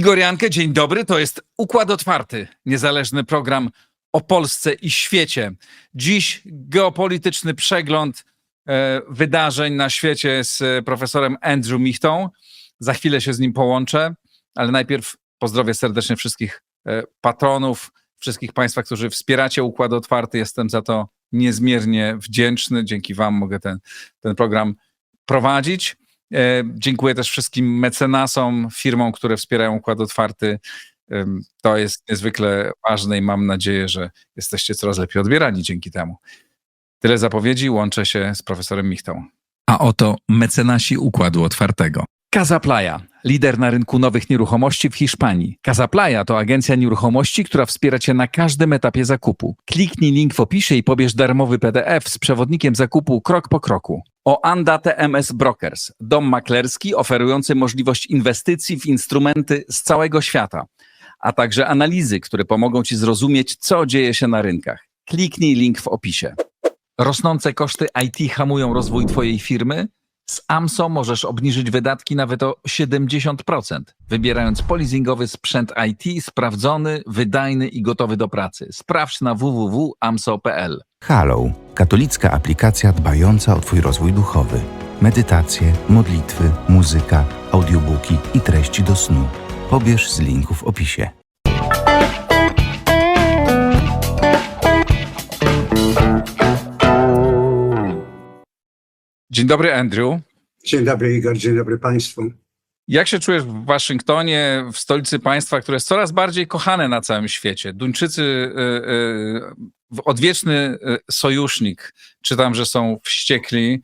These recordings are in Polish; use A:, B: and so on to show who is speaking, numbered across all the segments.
A: Igor Jankę, dzień dobry. To jest Układ Otwarty, niezależny program o Polsce i świecie. Dziś geopolityczny przegląd wydarzeń na świecie z profesorem Andrew Michtą. Za chwilę się z nim połączę, ale najpierw pozdrowię serdecznie wszystkich patronów, wszystkich Państwa, którzy wspieracie Układ Otwarty. Jestem za to niezmiernie wdzięczny. Dzięki Wam mogę ten program prowadzić. Dziękuję też wszystkim mecenasom, firmom, które wspierają Układ Otwarty. To jest niezwykle ważne i mam nadzieję, że jesteście coraz lepiej odbierani dzięki temu. Tyle zapowiedzi, łączę się z profesorem Michtą. A oto mecenasi Układu Otwartego. Casa Playa, lider na rynku nowych nieruchomości w Hiszpanii. Casa Playa to agencja nieruchomości, która wspiera Cię na każdym etapie zakupu. Kliknij link w opisie i pobierz darmowy PDF z przewodnikiem zakupu krok po kroku. Oanda TMS Brokers, dom maklerski oferujący możliwość inwestycji w instrumenty z całego świata, a także analizy, które pomogą Ci zrozumieć, co dzieje się na rynkach. Kliknij link w opisie. Rosnące koszty IT hamują rozwój Twojej firmy? Z AMSO możesz obniżyć wydatki nawet o 70%, wybierając polizingowy sprzęt IT sprawdzony, wydajny i gotowy do pracy. Sprawdź na www.amso.pl.
B: Hallow, katolicka aplikacja dbająca o Twój rozwój duchowy. Medytacje, modlitwy, muzyka, audiobooki i treści do snu. Pobierz z linku w opisie.
A: Dzień dobry, Andrew.
C: Dzień dobry, Igor. Dzień dobry Państwu.
A: Jak się czujesz w Waszyngtonie, w stolicy państwa, które jest coraz bardziej kochane na całym świecie? Duńczycy, odwieczny sojusznik, czytam, że są wściekli.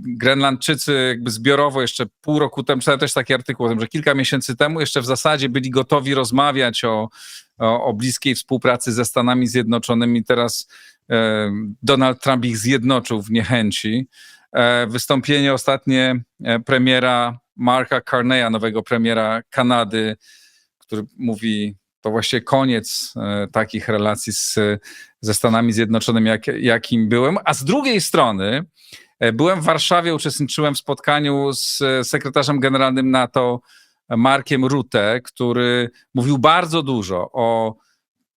A: Grenlandczycy jakby zbiorowo jeszcze pół roku temu, czytałem też taki artykuł o tym, że kilka miesięcy temu jeszcze w zasadzie byli gotowi rozmawiać o bliskiej współpracy ze Stanami Zjednoczonymi. Teraz Donald Trump ich zjednoczył w niechęci. Wystąpienie ostatnie premiera Marka Carneya, nowego premiera Kanady, który mówi, to właściwie koniec takich relacji ze Stanami Zjednoczonymi, jakim byłem. A z drugiej strony byłem w Warszawie, uczestniczyłem w spotkaniu z sekretarzem generalnym NATO Markiem Rutte, który mówił bardzo dużo o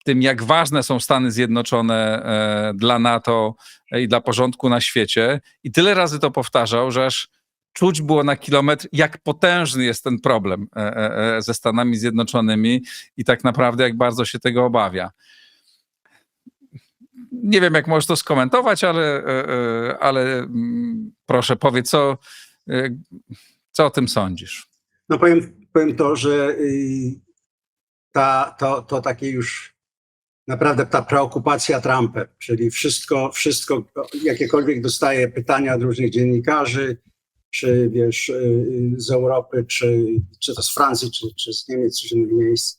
A: tym, jak ważne są Stany Zjednoczone dla NATO i dla porządku na świecie. I tyle razy to powtarzał, że aż czuć było na kilometr, jak potężny jest ten problem ze Stanami Zjednoczonymi i tak naprawdę jak bardzo się tego obawia. Nie wiem, jak możesz to skomentować, ale proszę, powiedz, co o tym sądzisz?
C: No powiem to, że to takie już naprawdę ta preokupacja Trumpem, czyli wszystko, jakiekolwiek dostaje pytania od różnych dziennikarzy, czy wiesz, z Europy, czy to z Francji, czy z Niemiec, czy z innych miejsc,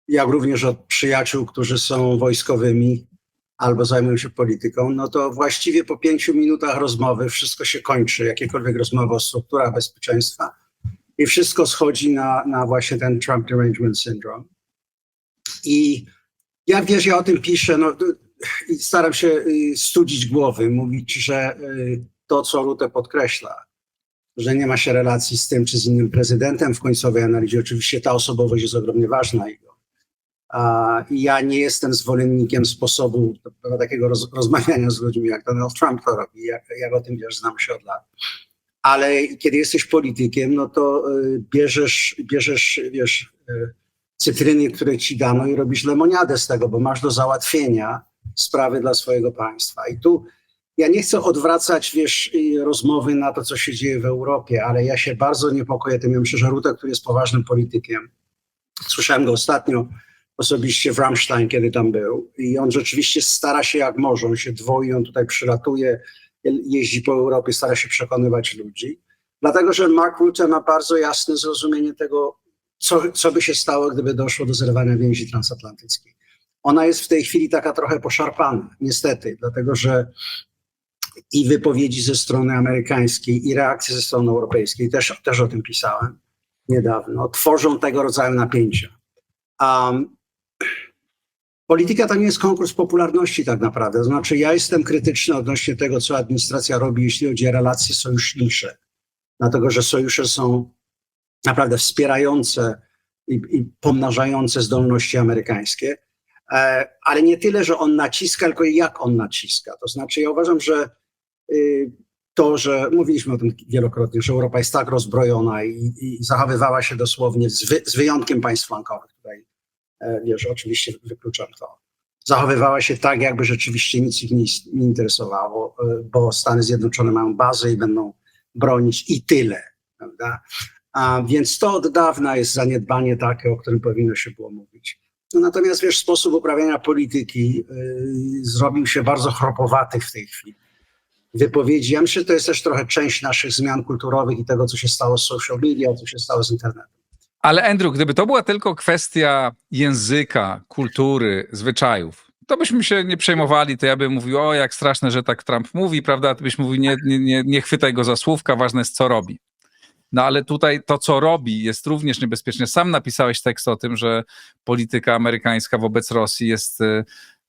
C: jak również od przyjaciół, którzy są wojskowymi albo zajmują się polityką, no to właściwie po 5 minutach rozmowy wszystko się kończy, jakiekolwiek rozmowy o strukturach bezpieczeństwa i wszystko schodzi na właśnie ten Trump Derangement Syndrome. I ja o tym piszę, i staram się studzić głowy, mówić, że to, co Rutte podkreśla, że nie ma się relacji z tym czy z innym prezydentem w końcowej analizie. Oczywiście ta osobowość jest ogromnie ważna. I ja nie jestem zwolennikiem sposobu takiego rozmawiania z ludźmi, jak Donald Trump to robi. Jak o tym wiesz, znam się od lat. Ale kiedy jesteś politykiem, no to bierzesz wiesz, cytryny, które ci dano i robisz lemoniadę z tego, bo masz do załatwienia sprawy dla swojego państwa. I tu ja nie chcę odwracać, wiesz, rozmowy na to, co się dzieje w Europie, ale ja się bardzo niepokoję tym. Ja myślę, że Rutte, który jest poważnym politykiem, słyszałem go ostatnio osobiście w Rammstein, kiedy tam był, i on rzeczywiście stara się jak może, on się dwoi, on tutaj przylatuje, jeździ po Europie, stara się przekonywać ludzi, dlatego że Mark Rutte ma bardzo jasne zrozumienie tego, co by się stało, gdyby doszło do zerwania więzi transatlantyckiej. Ona jest w tej chwili taka trochę poszarpana, niestety, dlatego że i wypowiedzi ze strony amerykańskiej, i reakcje ze strony europejskiej, też o tym pisałem niedawno, tworzą tego rodzaju napięcia. Polityka to nie jest konkurs popularności tak naprawdę. To znaczy ja jestem krytyczny odnośnie tego, co administracja robi, jeśli chodzi o relacje sojusznicze. Dlatego, że sojusze są naprawdę wspierające i pomnażające zdolności amerykańskie. Ale nie tyle, że on naciska, tylko jak on naciska. To znaczy ja uważam, że to, że mówiliśmy o tym wielokrotnie, że Europa jest tak rozbrojona i zachowywała się dosłownie, z wyjątkiem państw flankowych, tutaj wiesz, oczywiście wykluczam to, zachowywała się tak, jakby rzeczywiście nic ich nie interesowało, bo Stany Zjednoczone mają bazę i będą bronić i tyle, prawda? A więc to od dawna jest zaniedbanie takie, o którym powinno się było mówić. No natomiast wiesz, sposób uprawiania polityki zrobił się bardzo chropowaty w tej chwili. Wypowiedzi, ja myślę, że to jest też trochę część naszych zmian kulturowych i tego, co się stało z social media, co się stało z internetem.
A: Ale Andrew, gdyby to była tylko kwestia języka, kultury, zwyczajów, to byśmy się nie przejmowali, to ja bym mówił, o jak straszne, że tak Trump mówi, prawda? A ty byś mówił, nie chwytaj go za słówka, ważne jest, co robi. No ale tutaj to, co robi, jest również niebezpieczne. Sam napisałeś tekst o tym, że polityka amerykańska wobec Rosji jest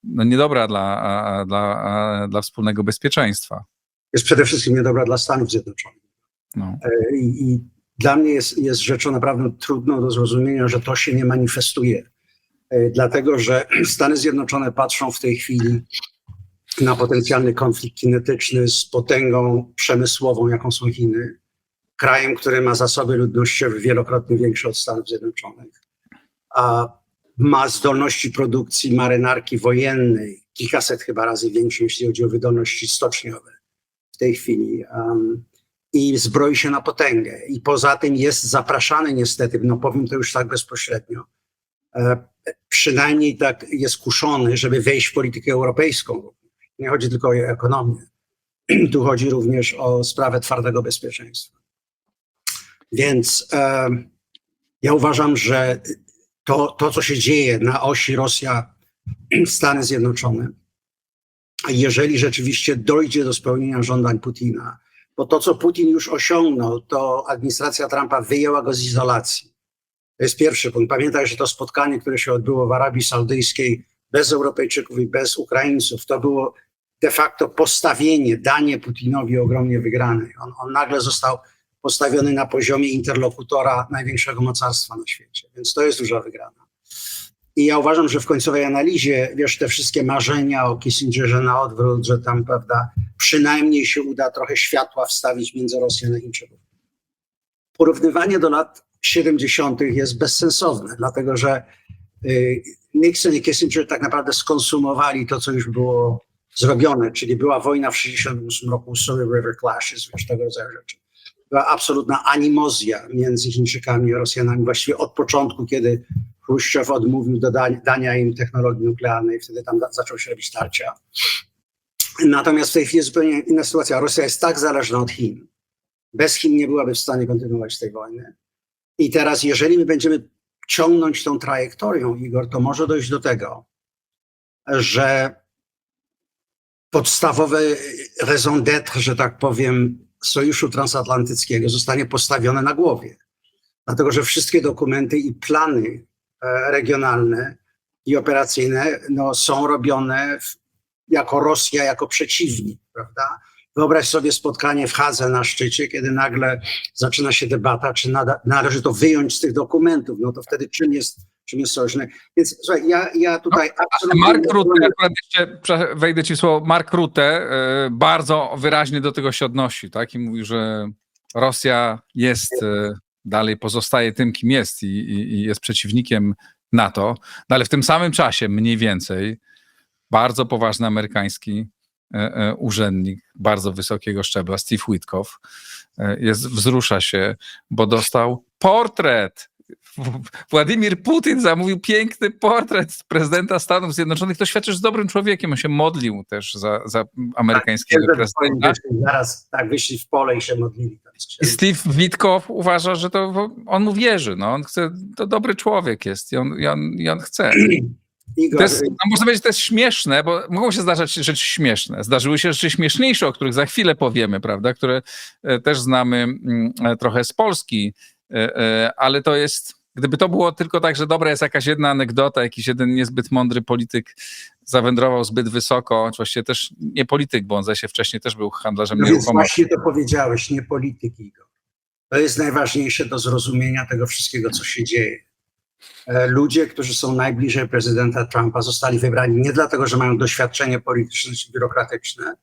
A: niedobra dla wspólnego bezpieczeństwa.
C: Jest przede wszystkim niedobra dla Stanów Zjednoczonych.
A: No.
C: I dla mnie jest rzeczą naprawdę trudną do zrozumienia, że to się nie manifestuje. Dlatego, że Stany Zjednoczone patrzą w tej chwili na potencjalny konflikt kinetyczny z potęgą przemysłową, jaką są Chiny, krajem, który ma zasoby ludnościowe wielokrotnie większe od Stanów Zjednoczonych, a ma zdolności produkcji marynarki wojennej, kilkaset chyba razy większe, jeśli chodzi o wydolności stoczniowe w tej chwili. I zbroi się na potęgę. I poza tym jest zapraszany niestety, no powiem to już tak bezpośrednio, przynajmniej tak jest kuszony, żeby wejść w politykę europejską. Nie chodzi tylko o ekonomię. Tu chodzi również o sprawę twardego bezpieczeństwa. Więc ja uważam, że to, co się dzieje na osi Rosja-Stany Zjednoczone, jeżeli rzeczywiście dojdzie do spełnienia żądań Putina, bo to, co Putin już osiągnął, to administracja Trumpa wyjęła go z izolacji. To jest pierwszy punkt. Pamiętaj, że to spotkanie, które się odbyło w Arabii Saudyjskiej bez Europejczyków i bez Ukraińców, to było de facto postawienie, danie Putinowi ogromnie wygranej. On nagle został postawiony na poziomie interlokutora największego mocarstwa na świecie. Więc to jest duża wygrana. I ja uważam, że w końcowej analizie, wiesz, te wszystkie marzenia o Kissingerze na odwrót, że tam, prawda, przynajmniej się uda trochę światła wstawić między Rosją a Chińczyków. Porównywanie do lat 70. jest bezsensowne, dlatego że Nixon i Kissinger tak naprawdę skonsumowali to, co już było zrobione, czyli była wojna w 1968 roku, Surrey River Clashes, wiesz, tego rodzaju rzeczy. Była absolutna animozja między Chińczykami a Rosjanami, właściwie od początku, kiedy Chruszczow odmówił dania im technologii nuklearnej, wtedy tam zaczął się robić tarcia. Natomiast w tej chwili jest zupełnie inna sytuacja. Rosja jest tak zależna od Chin. Bez Chin nie byłaby w stanie kontynuować tej wojny. I teraz, jeżeli my będziemy ciągnąć tą trajektorią, Igor, to może dojść do tego, że podstawowe raison d'être, że tak powiem, Sojuszu Transatlantyckiego zostanie postawione na głowie. Dlatego, że wszystkie dokumenty i plany regionalne i operacyjne są robione jako Rosja, jako przeciwnik, prawda? Wyobraź sobie spotkanie w Hadze na szczycie, kiedy nagle zaczyna się debata, czy należy to wyjąć z tych dokumentów, no to wtedy czym jest sojuszny. Więc słuchaj, ja tutaj absolutnie...
A: Mark Rutte, akurat jeszcze wejdę ci w słowo, Mark Rutte bardzo wyraźnie do tego się odnosi, tak? I mówi, że Rosja jest, dalej pozostaje tym, kim jest i jest przeciwnikiem NATO, no ale w tym samym czasie mniej więcej bardzo poważny amerykański urzędnik bardzo wysokiego szczebla, Steve Witkoff, wzrusza się, bo dostał portret. Władimir Putin zamówił piękny portret prezydenta Stanów Zjednoczonych. To świadczy, że jest dobrym człowiekiem. On się modlił też za amerykańskiego prezydenta.
C: Zaraz tak wyszli w pole i się modlili.
A: I Steve Witkoff uważa, że on mu wierzy. No, on chce, to dobry człowiek jest i on chce. To jest, można powiedzieć, to jest śmieszne, bo mogą się zdarzać rzeczy śmieszne. Zdarzyły się rzeczy śmieszniejsze, o których za chwilę powiemy, prawda, które też znamy trochę z Polski, ale to jest, gdyby to było tylko tak, że dobra, jest jakaś jedna anegdota, jakiś jeden niezbyt mądry polityk zawędrował zbyt wysoko, właściwie też nie polityk, bo on zaś wcześniej też był handlarzem
C: Więc
A: nieruchomości.
C: właśnie to powiedziałeś, nie polityk, Igor. To jest najważniejsze do zrozumienia tego wszystkiego, co się dzieje. Ludzie, którzy są najbliżej prezydenta Trumpa, zostali wybrani nie dlatego, że mają doświadczenie polityczne czy biurokratyczne,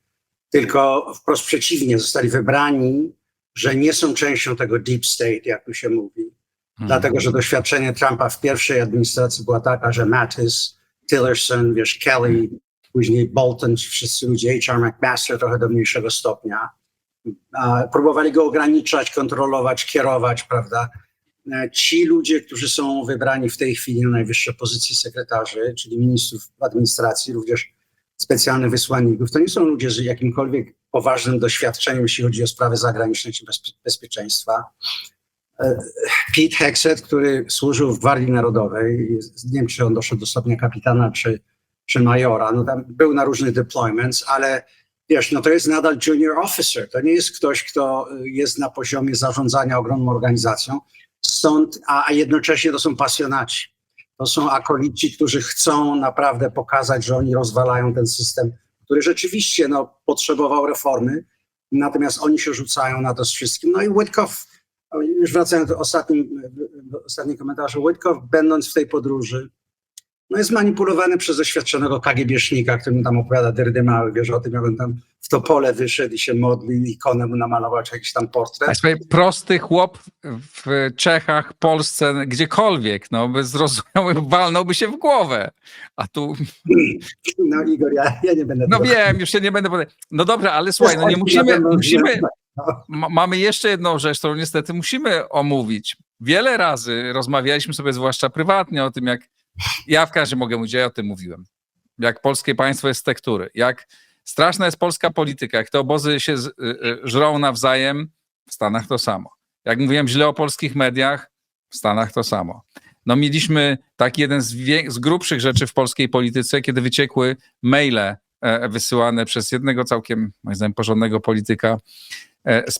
C: tylko wprost przeciwnie, zostali wybrani, że nie są częścią tego deep state, jak tu się mówi. Dlatego, że doświadczenie Trumpa w pierwszej administracji była taka, że Mattis, Tillerson, Kelly, później Bolton, ci wszyscy ludzie, H.R. McMaster trochę do mniejszego stopnia, próbowali go ograniczać, kontrolować, kierować, prawda? Ci ludzie, którzy są wybrani w tej chwili na najwyższe pozycje sekretarzy, czyli ministrów administracji, również specjalnych wysłanników, to nie są ludzie z jakimkolwiek poważnym doświadczeniem, jeśli chodzi o sprawy zagraniczne czy bezpieczeństwa. Pete Hegseth, który służył w Gwardii Narodowej, nie wiem, czy on doszedł do stopnia kapitana czy majora, no tam był na różnych deployments, ale wiesz, no to jest nadal junior officer, to nie jest ktoś, kto jest na poziomie zarządzania ogromną organizacją, stąd, a jednocześnie to są pasjonaci. To są akolici, którzy chcą naprawdę pokazać, że oni rozwalają ten system, który rzeczywiście potrzebował reformy, natomiast oni się rzucają na to z wszystkim. No i Witkoff, już wracając do ostatniego komentarza, Witkoff, będąc w tej podróży, jest manipulowany przez doświadczonego KGB-sznika, który mu tam opowiada dyrdymały, wiesz o tym, jak on tam w Topole wyszedł i się modlił, ikonę mu namalował, czy jakiś tam portret.
A: Prosty chłop w Czechach, Polsce, gdziekolwiek, by zrozumiał, walnąłby się w głowę. A tu...
C: No Igor, ja nie będę...
A: Wiem, już się nie będę... No dobra, ale słuchaj, nie musimy... Mamy jeszcze jedną rzecz, którą niestety musimy omówić. Wiele razy rozmawialiśmy sobie, zwłaszcza prywatnie, o tym, jak ja w każdym mogę mówić, ja o tym mówiłem. Jak polskie państwo jest z tektury, jak straszna jest polska polityka, jak te obozy się żrą nawzajem, w Stanach to samo. Jak mówiłem źle o polskich mediach, w Stanach to samo. Mieliśmy taki jeden z grubszych rzeczy w polskiej polityce, kiedy wyciekły maile wysyłane przez jednego całkiem, moim zdaniem, porządnego polityka z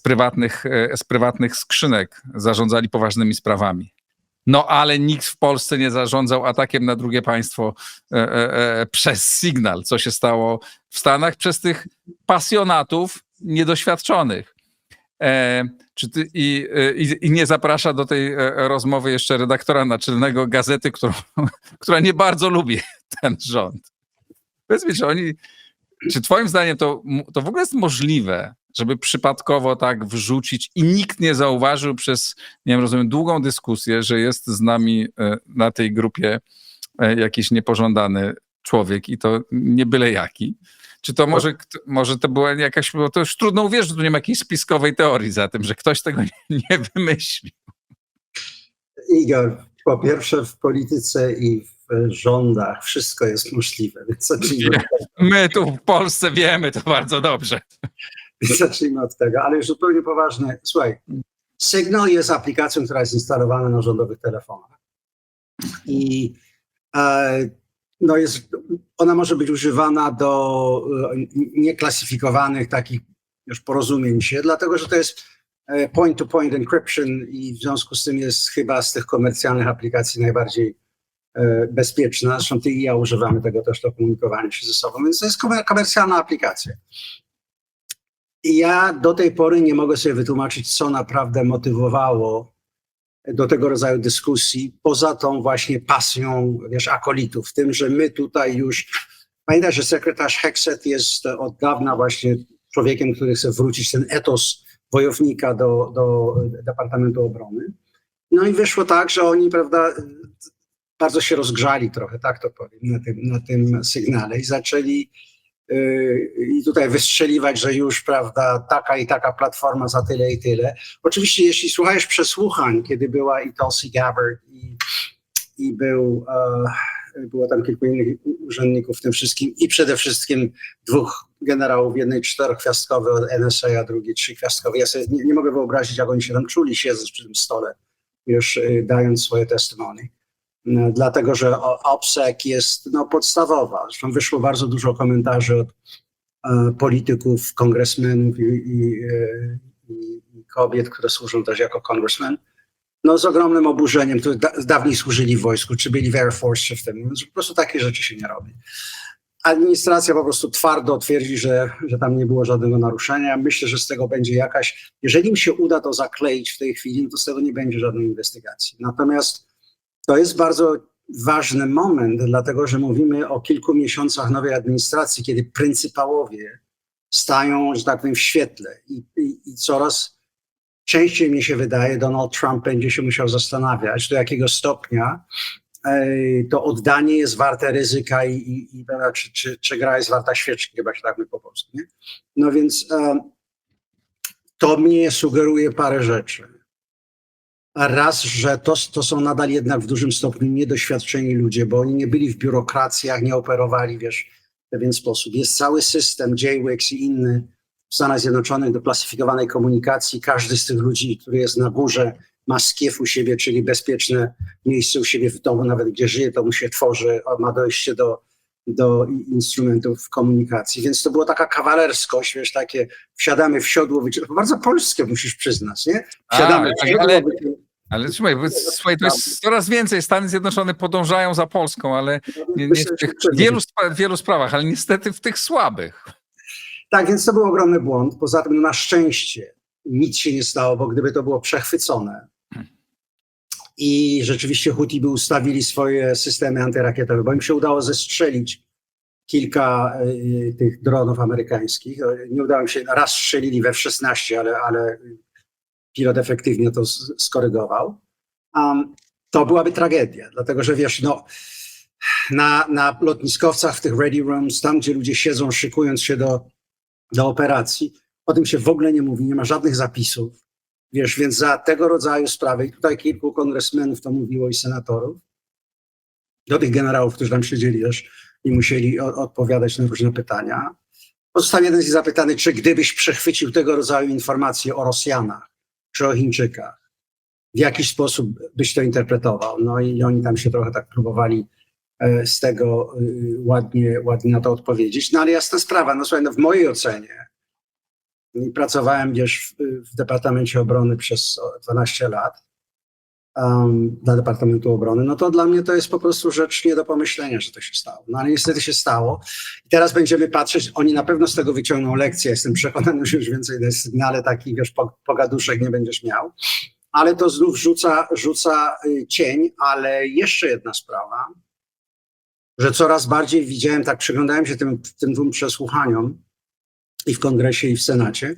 A: prywatnych skrzynek. Zarządzali poważnymi sprawami. Ale nikt w Polsce nie zarządzał atakiem na drugie państwo przez sygnał, co się stało w Stanach przez tych pasjonatów niedoświadczonych. I nie zaprasza do tej rozmowy jeszcze redaktora naczelnego gazety, która nie bardzo lubi ten rząd. Powiedz mi, czy twoim zdaniem to w ogóle jest możliwe, żeby przypadkowo tak wrzucić i nikt nie zauważył przez, nie wiem, rozumiem, długą dyskusję, że jest z nami na tej grupie jakiś niepożądany człowiek i to nie byle jaki? Czy to może to była jakaś, bo to już trudno uwierzyć, że tu nie ma jakiejś spiskowej teorii za tym, że ktoś tego nie wymyślił.
C: Igor, po pierwsze w polityce i w rządach wszystko jest możliwe. Więc
A: my tu w Polsce wiemy to bardzo dobrze.
C: Zacznijmy od tego, ale już zupełnie poważnie. Słuchaj, Signal jest aplikacją, która jest instalowana na rządowych telefonach. I ona może być używana do nieklasyfikowanych takich już porozumień się, dlatego że to jest point-to-point encryption i w związku z tym jest chyba z tych komercjalnych aplikacji najbardziej bezpieczna. Zresztą ty i ja używamy tego też do komunikowania się ze sobą, więc to jest komercjalna aplikacja. I ja do tej pory nie mogę sobie wytłumaczyć, co naprawdę motywowało do tego rodzaju dyskusji, poza tą właśnie pasją, akolitów, w tym, że my tutaj już... Pamiętaj, że sekretarz Hegseth jest od dawna właśnie człowiekiem, który chce wrócić ten etos wojownika do Departamentu Obrony. I wyszło tak, że oni, prawda, bardzo się rozgrzali trochę, tak to powiem, na tym sygnale i zaczęli i tutaj wystrzeliwać, że już, prawda, taka i taka platforma za tyle i tyle. Oczywiście, jeśli słuchałeś przesłuchań, kiedy była i Tulsi Gabbard i było tam kilku innych urzędników w tym wszystkim i przede wszystkim dwóch generałów, jednej 4-gwiazdkowej od NSA, a drugiej 3-gwiazdkowej. Ja sobie nie mogę wyobrazić, jak oni się tam czuli, siedząc przy tym stole, już dając swoje testimony. Dlatego, że OPSEC jest podstawowa. Zresztą wyszło bardzo dużo komentarzy od polityków, kongresmenów i kobiet, które służą też jako congressmen. Z ogromnym oburzeniem, którzy dawniej służyli w wojsku, czy byli w Air Force, czy w tym. Po prostu takie rzeczy się nie robi. administracja po prostu twardo twierdzi, że tam nie było żadnego naruszenia. Myślę, że z tego będzie jakaś, jeżeli im się uda to zakleić w tej chwili, to z tego nie będzie żadnej inwestygacji. Natomiast to jest bardzo ważny moment, dlatego że mówimy o kilku miesiącach nowej administracji, kiedy pryncypałowie stają, że tak powiem, w świetle i coraz częściej mi się wydaje, Donald Trump będzie się musiał zastanawiać, do jakiego stopnia to oddanie jest warte ryzyka i czy gra jest warta świeczki, chyba się tak mówi po polsku. Nie? No więc to mnie sugeruje parę rzeczy. Raz, że to są nadal jednak w dużym stopniu niedoświadczeni ludzie, bo oni nie byli w biurokracjach, nie operowali, wiesz, w pewien sposób. Jest cały system JWIX i inny w Stanach Zjednoczonych do klasyfikowanej komunikacji. Każdy z tych ludzi, który jest na górze, ma skief u siebie, czyli bezpieczne miejsce u siebie w domu, nawet gdzie żyje, to mu się tworzy, ma dojście do instrumentów komunikacji. Więc to była taka kawalerskość, wiesz, takie wsiadamy w siodło, bardzo polskie musisz przyznać, nie? Wsiadamy w siodło,
A: ale słuchaj, to jest coraz więcej. Stany Zjednoczone podążają za Polską, ale w wielu sprawach, ale niestety w tych słabych.
C: Tak, więc to był ogromny błąd. Poza tym na szczęście nic się nie stało, bo gdyby to było przechwycone i rzeczywiście Houthi by ustawili swoje systemy antyrakietowe, bo im się udało zestrzelić kilka tych dronów amerykańskich. Nie udało im się, raz strzelili we F-16, ale pilot efektywnie to skorygował. To byłaby tragedia, dlatego że wiesz, no, na lotniskowcach, w tych ready rooms, tam gdzie ludzie siedzą, szykując się do operacji, o tym się w ogóle nie mówi, nie ma żadnych zapisów. Wiesz, więc za tego rodzaju sprawy, i tutaj kilku kongresmenów to mówiło i senatorów, do tych generałów, którzy tam siedzieli też i musieli odpowiadać na różne pytania. Pozostał jeden z nich zapytany, czy gdybyś przechwycił tego rodzaju informacje o Rosjanach, czy o Chińczykach, w jakiś sposób byś to interpretował? No i oni tam się trochę tak próbowali z tego ładnie na to odpowiedzieć. No ale jasna sprawa, no słuchaj, no w mojej ocenie, pracowałem gdzieś w Departamencie Obrony przez 12 lat, dla Departamentu Obrony, no to dla mnie to jest po prostu rzecz nie do pomyślenia, że to się stało. No ale niestety się stało. I teraz będziemy patrzeć, oni na pewno z tego wyciągną lekcję. Jestem przekonany, że już więcej na sygnale takich, wiesz, pogaduszek nie będziesz miał. Ale to znów rzuca cień, ale jeszcze jedna sprawa, że coraz bardziej widziałem, tak przyglądałem się tym dwóm przesłuchaniom i w Kongresie, i w Senacie,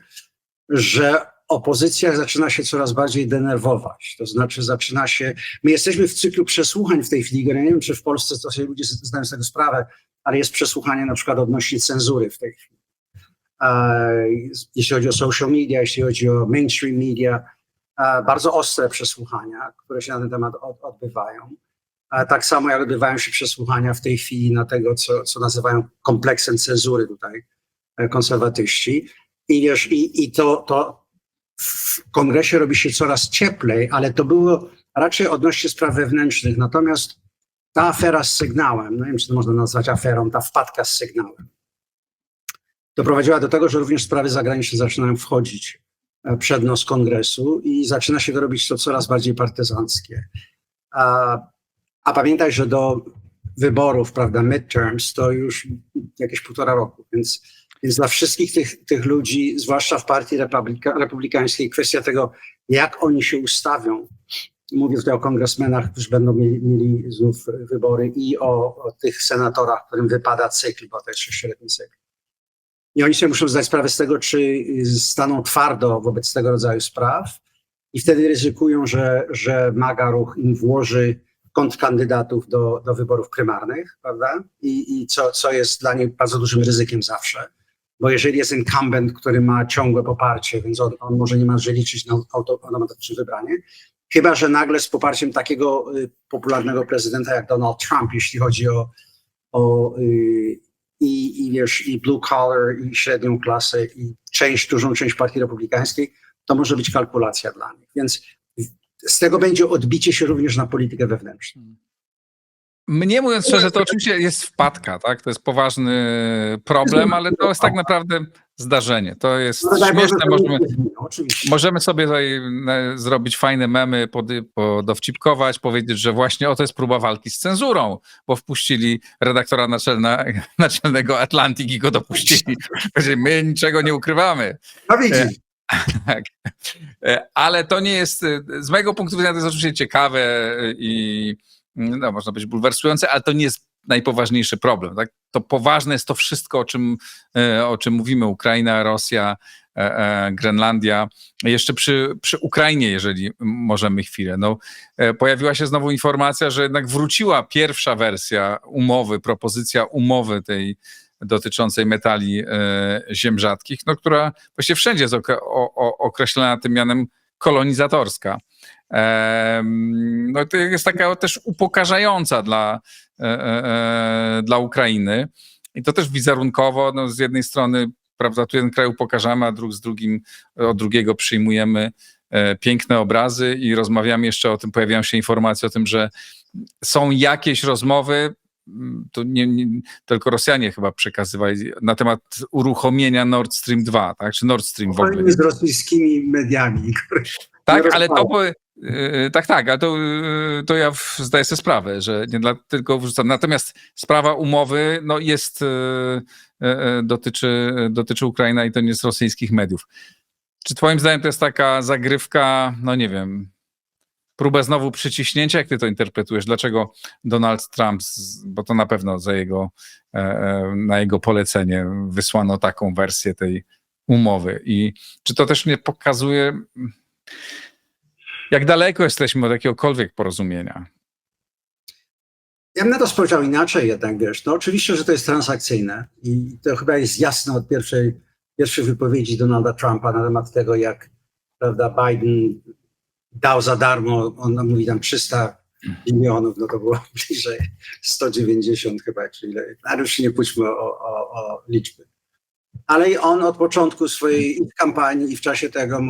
C: że opozycja zaczyna się coraz bardziej denerwować. To znaczy zaczyna się... My jesteśmy w cyklu przesłuchań w tej chwili. Ja nie wiem, czy w Polsce to sobie ludzie zdają z tego sprawę, ale jest przesłuchanie na przykład odnośnie cenzury w tej chwili. Jeśli chodzi o social media, jeśli chodzi o mainstream media, bardzo ostre przesłuchania, które się na ten temat odbywają. Tak samo jak odbywają się przesłuchania w tej chwili na tego, co nazywają kompleksem cenzury tutaj konserwatyści. I wiesz, i to w Kongresie robi się coraz cieplej, ale to było raczej odnośnie spraw wewnętrznych. Natomiast ta afera z sygnałem, no nie wiem, czy to można nazwać aferą, ta wpadka z sygnałem, doprowadziła do tego, że również sprawy zagraniczne zaczynają wchodzić przed nos Kongresu i zaczyna się to robić to coraz bardziej partyzanckie. A pamiętaj, że do wyborów, prawda, midterms, to już jakieś 1,5 roku, więc dla wszystkich tych ludzi, zwłaszcza w partii republikańskiej, kwestia tego, jak oni się ustawią, mówię tutaj o kongresmenach, którzy będą mieli znów wybory i o tych senatorach, którym wypada cykl, bo to jest 6-letni cykl. I oni sobie muszą zdać sprawę z tego, czy staną twardo wobec tego rodzaju spraw i wtedy ryzykują, że MAGA ruch im włoży kontrkandydatów do wyborów prymarnych, prawda? I co jest dla nich bardzo dużym ryzykiem zawsze. Bo jeżeli jest incumbent, który ma ciągłe poparcie, więc on może niemalże liczyć na automatyczne wybranie, chyba że nagle z poparciem takiego popularnego prezydenta jak Donald Trump, jeśli chodzi o wiesz, i blue collar, i średnią klasę, i dużą część partii republikańskiej, to może być kalkulacja dla nich. Więc z tego będzie odbicie się również na politykę wewnętrzną.
A: Mnie mówiąc szczerze, to oczywiście jest wpadka, tak? To jest poważny problem, ale to jest tak naprawdę zdarzenie. To jest śmieszne. Możemy sobie tutaj zrobić fajne memy, podowcipkować, powiedzieć, że właśnie to jest próba walki z cenzurą, bo wpuścili redaktora naczelnego Atlantic i go dopuścili. My niczego nie ukrywamy.
C: No widzisz.
A: Tak. Ale to nie jest, z mojego punktu widzenia to jest oczywiście ciekawe i no, można być bulwersujące, ale to nie jest najpoważniejszy problem. Tak? To poważne jest to wszystko, o czym mówimy. Ukraina, Rosja, Grenlandia. Jeszcze przy Ukrainie, jeżeli możemy chwilę. No, pojawiła się znowu informacja, że jednak wróciła pierwsza wersja umowy, propozycja umowy tej dotyczącej metali ziem rzadkich, no, która właściwie wszędzie jest określona tym mianem kolonizatorska. No to jest taka też upokarzająca dla Ukrainy i to też wizerunkowo, no z jednej strony, prawda, tu jeden kraj upokarzamy, a od drugiego przyjmujemy piękne obrazy i rozmawiamy jeszcze o tym, pojawiają się informacje o tym, że są jakieś rozmowy, to nie tylko Rosjanie chyba przekazywali na temat uruchomienia Nord Stream 2, tak? Czy Nord Stream w ogóle.
C: Z rosyjskimi mediami.
A: Tak, ale to były. Tak, ale to ja zdaję sobie sprawę, że nie tylko wrzucam. Natomiast sprawa umowy no jest, dotyczy Ukrainy i to nie z rosyjskich mediów. Czy twoim zdaniem to jest taka zagrywka, no nie wiem, próba znowu przyciśnięcia? Jak ty to interpretujesz? Dlaczego Donald Trump, bo to na pewno na jego polecenie wysłano taką wersję tej umowy i czy to też nie pokazuje, jak daleko jesteśmy od jakiegokolwiek porozumienia?
C: Ja bym na to spojrzał inaczej jednak, wiesz. No oczywiście, że to jest transakcyjne i to chyba jest jasne od pierwszej wypowiedzi Donalda Trumpa na temat tego, jak, prawda, Biden dał za darmo, on mówi tam 300 milionów, no to było bliżej 190 chyba, czyli ale już nie pójdźmy o liczby. Ale on od początku swojej kampanii i w czasie tego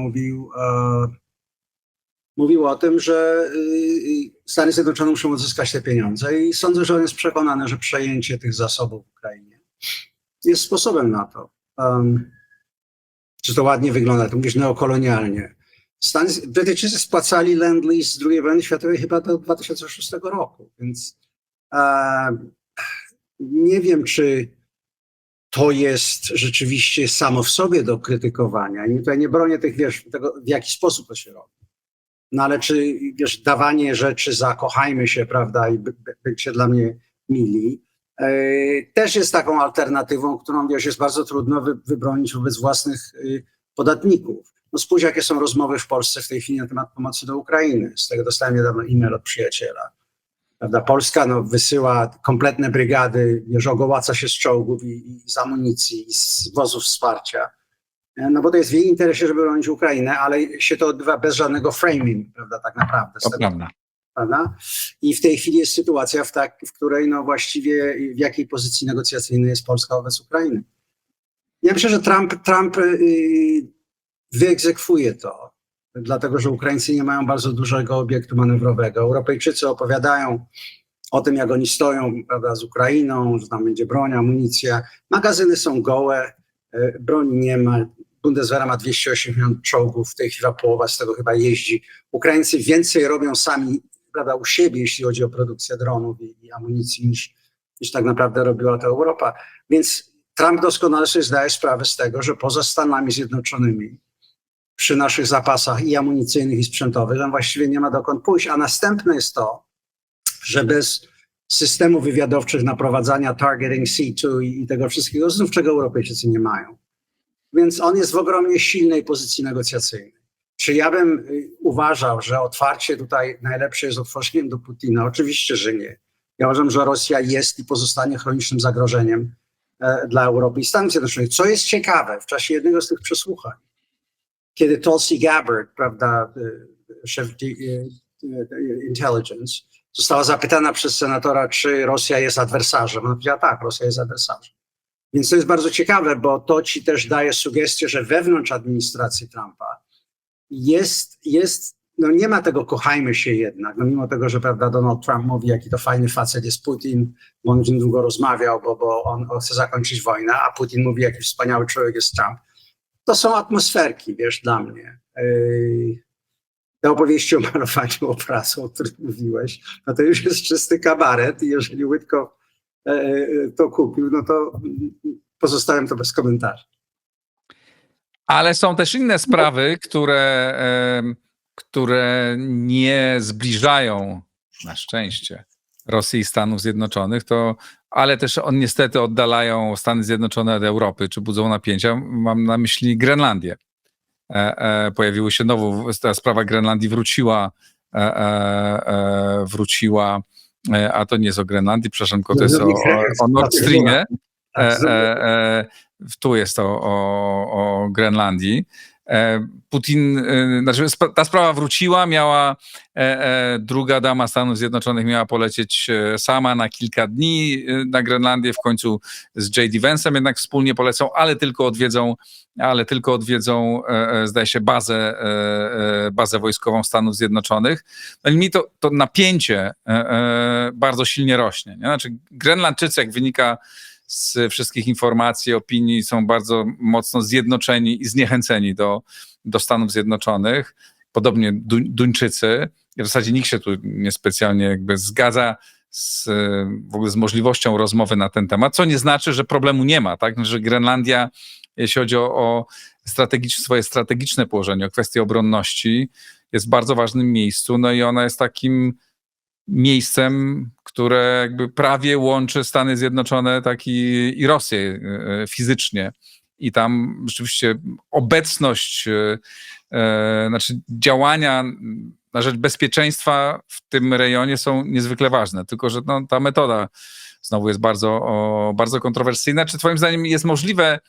C: mówił o tym, że Stany Zjednoczone muszą odzyskać te pieniądze i sądzę, że on jest przekonany, że przejęcie tych zasobów w Ukrainie jest sposobem na to. Czy to ładnie wygląda, to mówisz neokolonialnie. Brytyjczycy spłacali Lend-Lease z II wojny światowej chyba do 2006 roku, więc nie wiem, czy to jest rzeczywiście samo w sobie do krytykowania. I tutaj nie bronię tego, w jaki sposób to się robi. No ale czy, dawanie rzeczy za kochajmy się, prawda, i bycie dla mnie mili, też jest taką alternatywą, którą, jest bardzo trudno wybronić wobec własnych podatników. No spójrz, jakie są rozmowy w Polsce w tej chwili na temat pomocy do Ukrainy. Z tego dostałem niedawno e-mail od przyjaciela. Prawda, Polska wysyła kompletne brygady, ogołaca się z czołgów i z amunicji, i z wozów wsparcia. No bo to jest w jej interesie, żeby bronić Ukrainę, ale się to odbywa bez żadnego framing, prawda, tak naprawdę.
A: To prawda.
C: Prawda? I w tej chwili jest sytuacja, w której no właściwie w jakiej pozycji negocjacyjnej jest Polska wobec Ukrainy. Ja myślę, że Trump wyegzekwuje to, dlatego że Ukraińcy nie mają bardzo dużego obiektu manewrowego. Europejczycy opowiadają o tym, jak oni stoją, prawda, z Ukrainą, że tam będzie broń, amunicja. Magazyny są gołe, broni nie ma. Bundeswehr ma 280 czołgów, w tej chwili połowa z tego chyba jeździ. Ukraińcy więcej robią sami, prawda, u siebie, jeśli chodzi o produkcję dronów i amunicji, niż tak naprawdę robiła to Europa. Więc Trump doskonale sobie zdaje sprawę z tego, że poza Stanami Zjednoczonymi przy naszych zapasach i amunicyjnych, i sprzętowych, on właściwie nie ma dokąd pójść. A następne jest to, że bez systemu wywiadowczych naprowadzania targeting C2 i tego wszystkiego, znów czego Europejczycy nie mają. Więc on jest w ogromnie silnej pozycji negocjacyjnej. Czy ja bym uważał, że otwarcie tutaj najlepsze jest otworzeniem do Putina? Oczywiście, że nie. Ja uważam, że Rosja jest i pozostanie chronicznym zagrożeniem dla Europy i Stanów Zjednoczonych. Co jest ciekawe, w czasie jednego z tych przesłuchań, kiedy Tulsi Gabbard, prawda, szef intelligence, została zapytana przez senatora, czy Rosja jest adwersarzem. Ona powiedziała, tak, Rosja jest adwersarzem. Więc to jest bardzo ciekawe, bo to ci też daje sugestię, że wewnątrz administracji Trumpa jest no nie ma tego kochajmy się jednak, no mimo tego, że prawda, Donald Trump mówi, jaki to fajny facet jest Putin, bo on z nim długo rozmawiał, bo on chce zakończyć wojnę, a Putin mówi, jaki wspaniały człowiek jest Trump. To są atmosferki, wiesz, dla mnie. Te opowieści o malowaniu obrazą, o których mówiłeś, no to już jest czysty kabaret i jeżeli Witkow to kupił, no to pozostałem to bez komentarzy.
A: Ale są też inne sprawy, które nie zbliżają, na szczęście, Rosji i Stanów Zjednoczonych, ale też niestety oddalają Stany Zjednoczone od Europy, czy budzą napięcia. Mam na myśli Grenlandię. Pojawiły się ta sprawa Grenlandii wróciła, a to nie jest o Grenlandii, przepraszam, tylko to jest o Nord Streamie. Tu jest o Grenlandii. Putin, znaczy ta sprawa wróciła, druga dama Stanów Zjednoczonych miała polecieć sama na kilka dni na Grenlandię, w końcu z J.D. Vance'em jednak wspólnie polecą, ale tylko odwiedzą, zdaje się, bazę wojskową Stanów Zjednoczonych. No i mi to napięcie bardzo silnie rośnie. Nie? Znaczy Grenlandczycy, jak wynika z wszystkich informacji, opinii, są bardzo mocno zjednoczeni i zniechęceni do Stanów Zjednoczonych. Podobnie Duńczycy. W zasadzie nikt się tu niespecjalnie jakby zgadza w ogóle z możliwością rozmowy na ten temat, co nie znaczy, że problemu nie ma, tak? Że Grenlandia, jeśli chodzi o swoje strategiczne położenie, o kwestię obronności, jest w bardzo ważnym miejscu, no i ona jest takim miejscem, które jakby prawie łączy Stany Zjednoczone i Rosję fizycznie. I tam rzeczywiście obecność, znaczy działania na rzecz bezpieczeństwa w tym rejonie są niezwykle ważne. Tylko że ta metoda znowu jest bardzo kontrowersyjna. Czy twoim zdaniem jest możliwe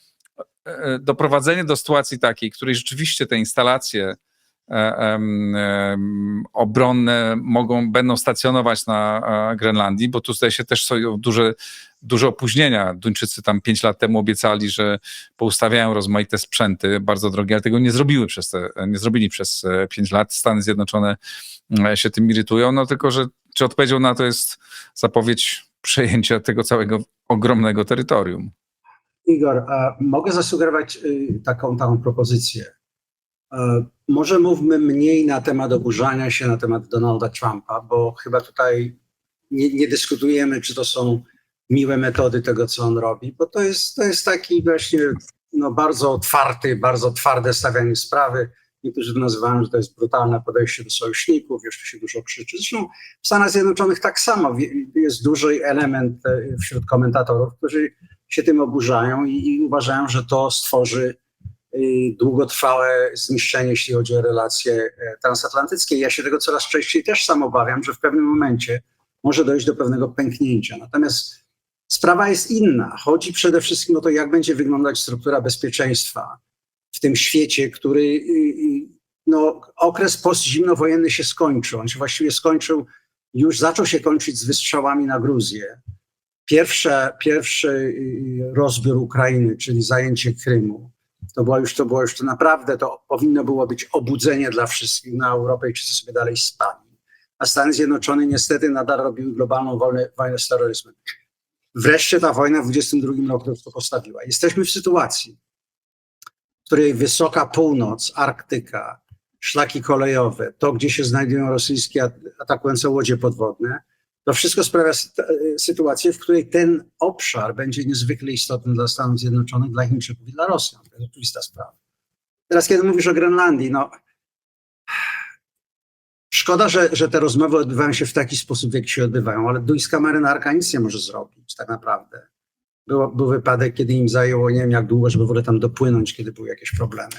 A: doprowadzenie do sytuacji takiej, w której rzeczywiście te instalacje obronne będą stacjonować na Grenlandii, bo tu zdaje się też są duże opóźnienia. Duńczycy tam 5 lat temu obiecali, że poustawiają rozmaite sprzęty bardzo drogie, ale tego nie zrobili przez 5 lat. Stany Zjednoczone się tym irytują, no tylko, że czy odpowiedzią na to jest zapowiedź przejęcia tego całego ogromnego terytorium?
C: Igor, mogę zasugerować taką propozycję. Może mówmy mniej na temat oburzania się na temat Donalda Trumpa, bo chyba tutaj nie dyskutujemy, czy to są miłe metody tego, co on robi, bo to jest taki właśnie bardzo twarde stawianie sprawy. Niektórzy nazywają, że to jest brutalne podejście do sojuszników, jeszcze się dużo krzyczy. Zresztą w Stanach Zjednoczonych tak samo jest duży element wśród komentatorów, którzy się tym oburzają i uważają, że to stworzy długotrwałe zniszczenie, jeśli chodzi o relacje transatlantyckie. Ja się tego coraz częściej też sam obawiam, że w pewnym momencie może dojść do pewnego pęknięcia. Natomiast sprawa jest inna. Chodzi przede wszystkim o to, jak będzie wyglądać struktura bezpieczeństwa w tym świecie, który okres postzimnowojenny się skończył. On się właściwie skończył, już zaczął się kończyć z wystrzałami na Gruzję. Pierwszy rozbiór Ukrainy, czyli zajęcie Krymu, to naprawdę, to powinno było być obudzenie dla wszystkich. Na Europejczycy sobie dalej spali. A Stany Zjednoczone niestety nadal robiły globalną wojnę z terroryzmem. Wreszcie ta wojna w 2022 roku to postawiła. Jesteśmy w sytuacji, w której wysoka północ, Arktyka, szlaki kolejowe, to gdzie się znajdują rosyjskie atakujące łodzie podwodne, to wszystko sprawia sytuację, w której ten obszar będzie niezwykle istotny dla Stanów Zjednoczonych, dla Chińczyków i dla Rosjan. To jest oczywista sprawa. Teraz, kiedy mówisz o Grenlandii, szkoda, że te rozmowy odbywają się w taki sposób, w jaki się odbywają, ale duńska marynarka nic nie może zrobić tak naprawdę. Był wypadek, kiedy im zajęło, nie wiem jak długo, żeby w ogóle tam dopłynąć, kiedy były jakieś problemy.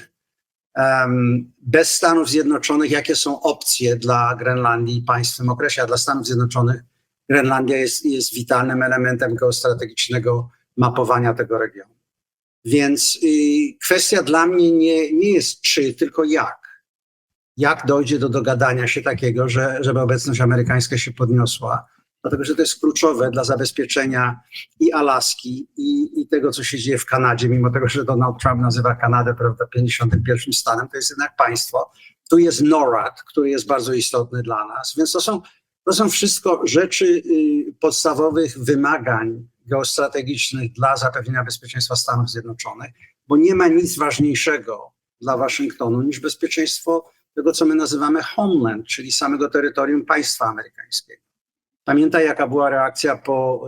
C: Bez Stanów Zjednoczonych, jakie są opcje dla Grenlandii państwem okresie, a dla Stanów Zjednoczonych Grenlandia jest witalnym elementem geostrategicznego mapowania tego regionu. Więc kwestia dla mnie nie jest czy, tylko jak. Jak dojdzie do dogadania się takiego, żeby obecność amerykańska się podniosła, dlatego że to jest kluczowe dla zabezpieczenia i Alaski, i tego, co się dzieje w Kanadzie, mimo tego, że Donald Trump nazywa Kanadę, prawda, 51. stanem, to jest jednak państwo, Tu jest NORAD, który jest bardzo istotny dla nas, więc to są wszystko rzeczy podstawowych wymagań geostrategicznych dla zapewnienia bezpieczeństwa Stanów Zjednoczonych, bo nie ma nic ważniejszego dla Waszyngtonu niż bezpieczeństwo tego, co my nazywamy homeland, czyli samego terytorium państwa amerykańskiego. Pamiętaj, jaka była reakcja po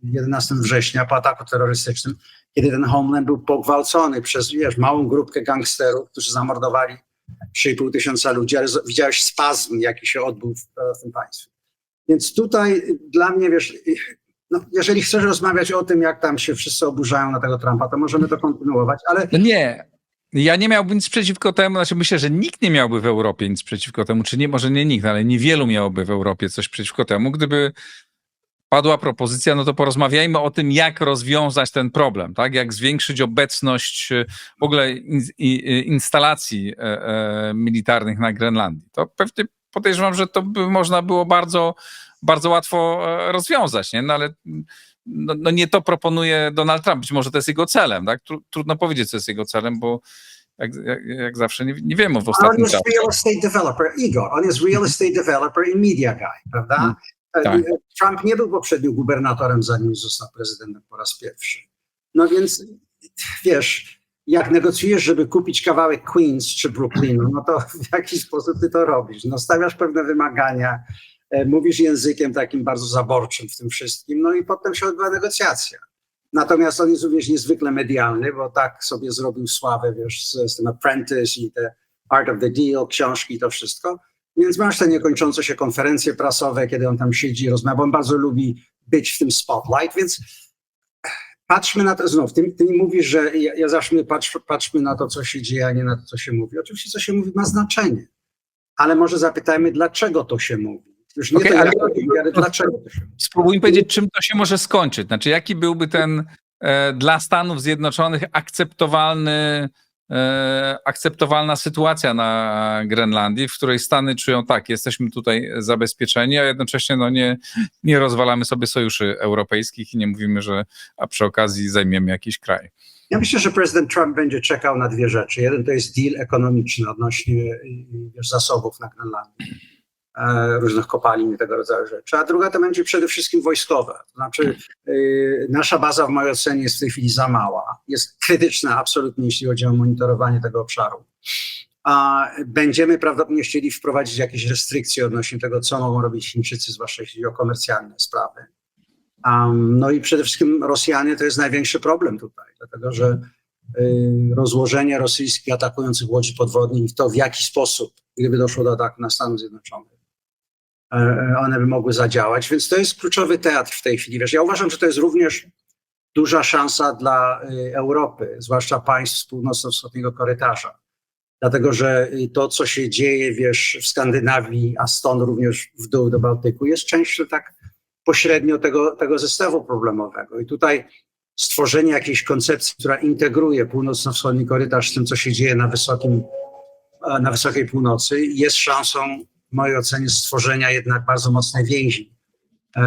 C: 11 września, po ataku terrorystycznym, kiedy ten homeland był pogwałcony przez małą grupkę gangsterów, którzy zamordowali 3,5 tysiąca ludzi, ale widziałeś spazm, jaki się odbył w tym państwie. Więc tutaj dla mnie, jeżeli chcesz rozmawiać o tym, jak tam się wszyscy oburzają na tego Trumpa, to możemy to kontynuować, ale...
A: No nie, ja nie miałbym nic przeciwko temu, znaczy myślę, że nikt nie miałby w Europie nic przeciwko temu, czy nie, może nie nikt, ale niewielu miałoby w Europie coś przeciwko temu, gdyby padła propozycja, no to porozmawiajmy o tym, jak rozwiązać ten problem, tak? Jak zwiększyć obecność w ogóle instalacji militarnych na Grenlandii. To pewnie podejrzewam, że to by można było bardzo, bardzo łatwo rozwiązać, nie? No ale no nie to proponuje Donald Trump. Być może to jest jego celem, tak? Trudno powiedzieć, co jest jego celem, bo jak zawsze nie wiemy w ostatnim czasie.
C: On jest real estate developer, Igor. On jest real estate developer i media guy, prawda? Tak. Trump nie był poprzednio gubernatorem, zanim został prezydentem po raz pierwszy. No więc wiesz, jak negocjujesz, żeby kupić kawałek Queens czy Brooklynu, no to w jaki sposób ty to robisz? No stawiasz pewne wymagania, mówisz językiem takim bardzo zaborczym w tym wszystkim, no i potem się odbywa negocjacja. Natomiast on jest również niezwykle medialny, bo tak sobie zrobił sławę, wiesz, z tym Apprentice i te Art of the Deal, książki i to wszystko. Więc masz te niekończące się konferencje prasowe, kiedy on tam siedzi i rozmawia, bo on bardzo lubi być w tym spotlight, więc patrzmy na to znów. Ty mi mówisz, że ja zawsze mówię, patrzmy na to, co się dzieje, a nie na to, co się mówi. Oczywiście, co się mówi, ma znaczenie, ale może zapytajmy, dlaczego to się mówi. Już nie
A: Okay,
C: to,
A: ale
C: dlaczego to się mówi.
A: Spróbujmy powiedzieć, czym to się może skończyć. Znaczy, jaki byłby ten dla Stanów Zjednoczonych akceptowalna sytuacja na Grenlandii, w której Stany czują tak, jesteśmy tutaj zabezpieczeni, a jednocześnie nie rozwalamy sobie sojuszy europejskich i nie mówimy, że a przy okazji zajmiemy jakiś kraj.
C: Ja myślę, że prezydent Trump będzie czekał na dwie rzeczy. Jeden to jest deal ekonomiczny odnośnie zasobów na Grenlandii, różnych kopalin i tego rodzaju rzeczy, a druga to będzie przede wszystkim wojskowe. To znaczy nasza baza w mojej ocenie jest w tej chwili za mała. Jest krytyczna absolutnie, jeśli chodzi o monitorowanie tego obszaru. A będziemy prawdopodobnie chcieli wprowadzić jakieś restrykcje odnośnie tego, co mogą robić Chińczycy, zwłaszcza jeśli chodzi o komercjalne sprawy. No i przede wszystkim Rosjanie to jest największy problem tutaj, dlatego że rozłożenie rosyjskich atakujących łodzi podwodnych i to, w jaki sposób, gdyby doszło do ataku na Stany Zjednoczone, one by mogły zadziałać, więc to jest kluczowy teatr w tej chwili. Wiesz, ja uważam, że to jest również duża szansa dla Europy, zwłaszcza państw z północno-wschodniego korytarza, dlatego że to, co się dzieje, wiesz, w Skandynawii, a stąd również w dół do Bałtyku, jest częścią tak pośrednio tego zestawu problemowego. I tutaj stworzenie jakiejś koncepcji, która integruje północno-wschodni korytarz z tym, co się dzieje na wysokiej północy, jest szansą, w mojej ocenie, stworzenia jednak bardzo mocnej więzi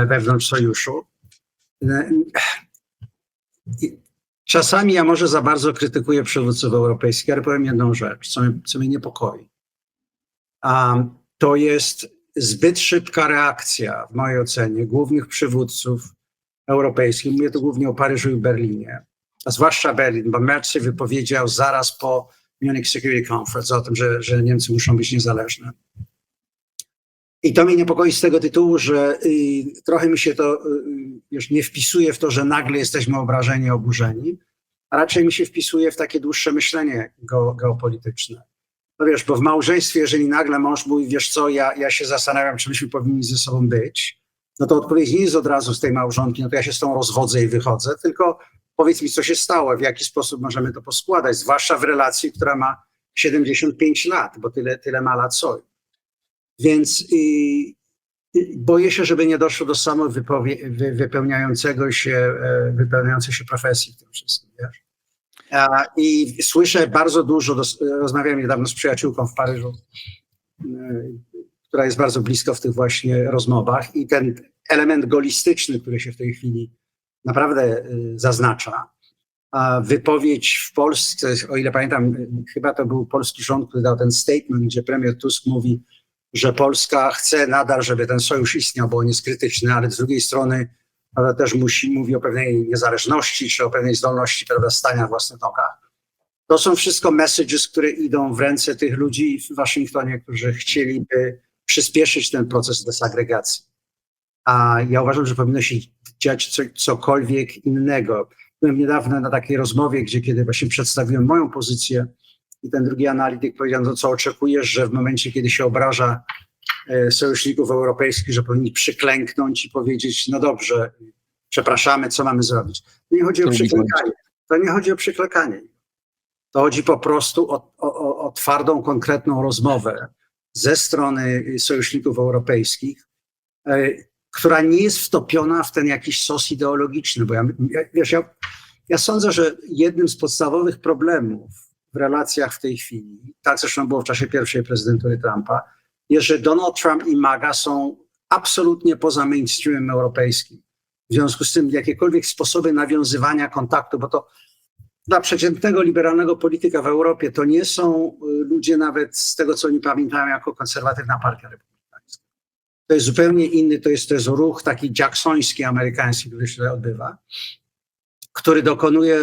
C: wewnątrz sojuszu. Czasami ja może za bardzo krytykuję przywódców europejskich, ale powiem jedną rzecz, co mnie niepokoi. To jest zbyt szybka reakcja, w mojej ocenie, głównych przywódców europejskich. Mówię tu głównie o Paryżu i Berlinie, a zwłaszcza Berlin, bo Merz się wypowiedział zaraz po Munich Security Conference o tym, że Niemcy muszą być niezależne. I to mnie niepokoi z tego tytułu, że trochę mi się to już nie wpisuje w to, że nagle jesteśmy obrażeni, oburzeni, a raczej mi się wpisuje w takie dłuższe myślenie geopolityczne. No wiesz, bo w małżeństwie, jeżeli nagle mąż mówi, wiesz co, ja się zastanawiam, czy myśmy powinni ze sobą być, no to odpowiedź nie jest od razu z tej małżonki, no to ja się z tą rozwodzę i wychodzę, tylko powiedz mi, co się stało, w jaki sposób możemy to poskładać, zwłaszcza w relacji, która ma 75 lat, bo tyle ma lat soju. Więc boję się, żeby nie doszło do wypełniającej się profesji w tym wszystkim, wiesz. I słyszę bardzo dużo, rozmawiałem niedawno z przyjaciółką w Paryżu, która jest bardzo blisko w tych właśnie rozmowach i ten element golistyczny, który się w tej chwili naprawdę zaznacza, wypowiedź w Polsce, o ile pamiętam, chyba to był polski rząd, który dał ten statement, gdzie premier Tusk mówi, że Polska chce nadal, żeby ten sojusz istniał, bo on jest krytyczny, ale z drugiej strony też mówi o pewnej niezależności, czy o pewnej zdolności, prawda, stania na własnych nogach. To są wszystko messages, które idą w ręce tych ludzi w Waszyngtonie, którzy chcieliby przyspieszyć ten proces desagregacji. A ja uważam, że powinno się dziać cokolwiek innego. Byłem niedawno na takiej rozmowie, kiedy właśnie przedstawiłem moją pozycję i ten drugi analityk powiedział, no co oczekujesz, że w momencie, kiedy się obraża sojuszników europejskich, że powinni przyklęknąć i powiedzieć, no dobrze, przepraszamy, co mamy zrobić. To nie chodzi o przyklękanie. To nie chodzi o przyklękanie. To chodzi po prostu o twardą, konkretną rozmowę ze strony sojuszników europejskich, która nie jest wtopiona w ten jakiś sos ideologiczny. Bo ja sądzę, że jednym z podstawowych problemów w relacjach w tej chwili, tak zresztą było w czasie pierwszej prezydentury Trumpa, jest, że Donald Trump i MAGA są absolutnie poza mainstreamem europejskim. W związku z tym jakiekolwiek sposoby nawiązywania kontaktu, bo to dla przeciętnego liberalnego polityka w Europie to nie są ludzie nawet z tego, co oni pamiętają jako konserwatywna partia republikańska. To jest zupełnie inny, to jest ruch taki jacksoński, amerykański, który się tutaj odbywa, który dokonuje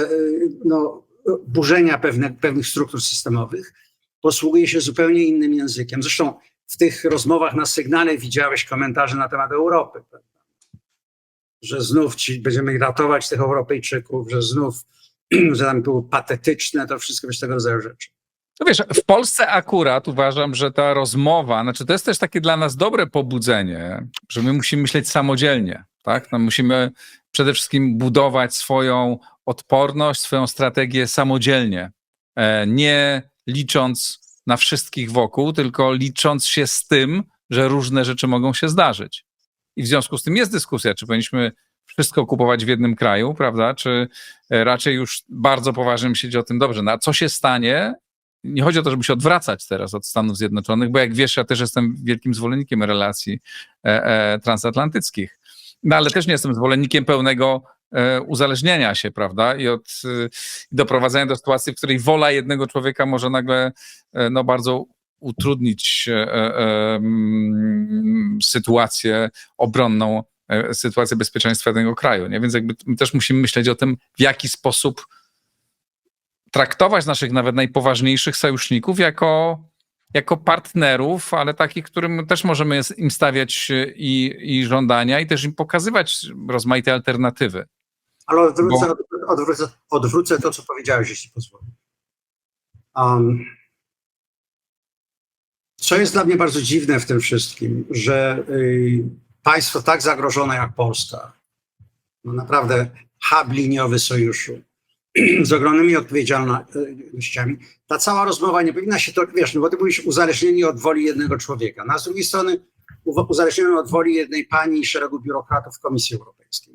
C: burzenia pewnych struktur systemowych, posługuje się zupełnie innym językiem. Zresztą w tych rozmowach na Sygnale widziałeś komentarze na temat Europy, prawda? Że znów będziemy ratować tych Europejczyków, że tam było patetyczne, to wszystko jest tego rodzaju rzeczy.
A: No wiesz, w Polsce akurat uważam, że ta rozmowa, znaczy to jest też takie dla nas dobre pobudzenie, że my musimy myśleć samodzielnie, tak? No musimy przede wszystkim budować swoją odporność, swoją strategię samodzielnie, nie licząc na wszystkich wokół, tylko licząc się z tym, że różne rzeczy mogą się zdarzyć. I w związku z tym jest dyskusja, czy powinniśmy wszystko kupować w jednym kraju, prawda? Czy raczej już bardzo poważnie myśleć o tym, dobrze, no a co się stanie? Nie chodzi o to, żeby się odwracać teraz od Stanów Zjednoczonych, bo jak wiesz, ja też jestem wielkim zwolennikiem relacji transatlantyckich, no ale też nie jestem zwolennikiem pełnego uzależnienia się, prawda? I doprowadzenia do sytuacji, w której wola jednego człowieka może nagle bardzo utrudnić sytuację obronną, sytuację bezpieczeństwa tego kraju. Nie? Więc jakby my też musimy myśleć o tym, w jaki sposób traktować naszych nawet najpoważniejszych sojuszników jako partnerów, ale takich, którym też możemy im stawiać i żądania i też im pokazywać rozmaite alternatywy.
C: Ale odwrócę to, co powiedziałeś, jeśli pozwolisz. Co jest dla mnie bardzo dziwne w tym wszystkim, że państwo tak zagrożone jak Polska, no naprawdę hub liniowy sojuszu, z ogromnymi odpowiedzialnościami, ta cała rozmowa nie powinna się, bo ty mówisz uzależnieni od woli jednego człowieka, no a z drugiej strony uzależnieni od woli jednej pani i szeregu biurokratów w Komisji Europejskiej.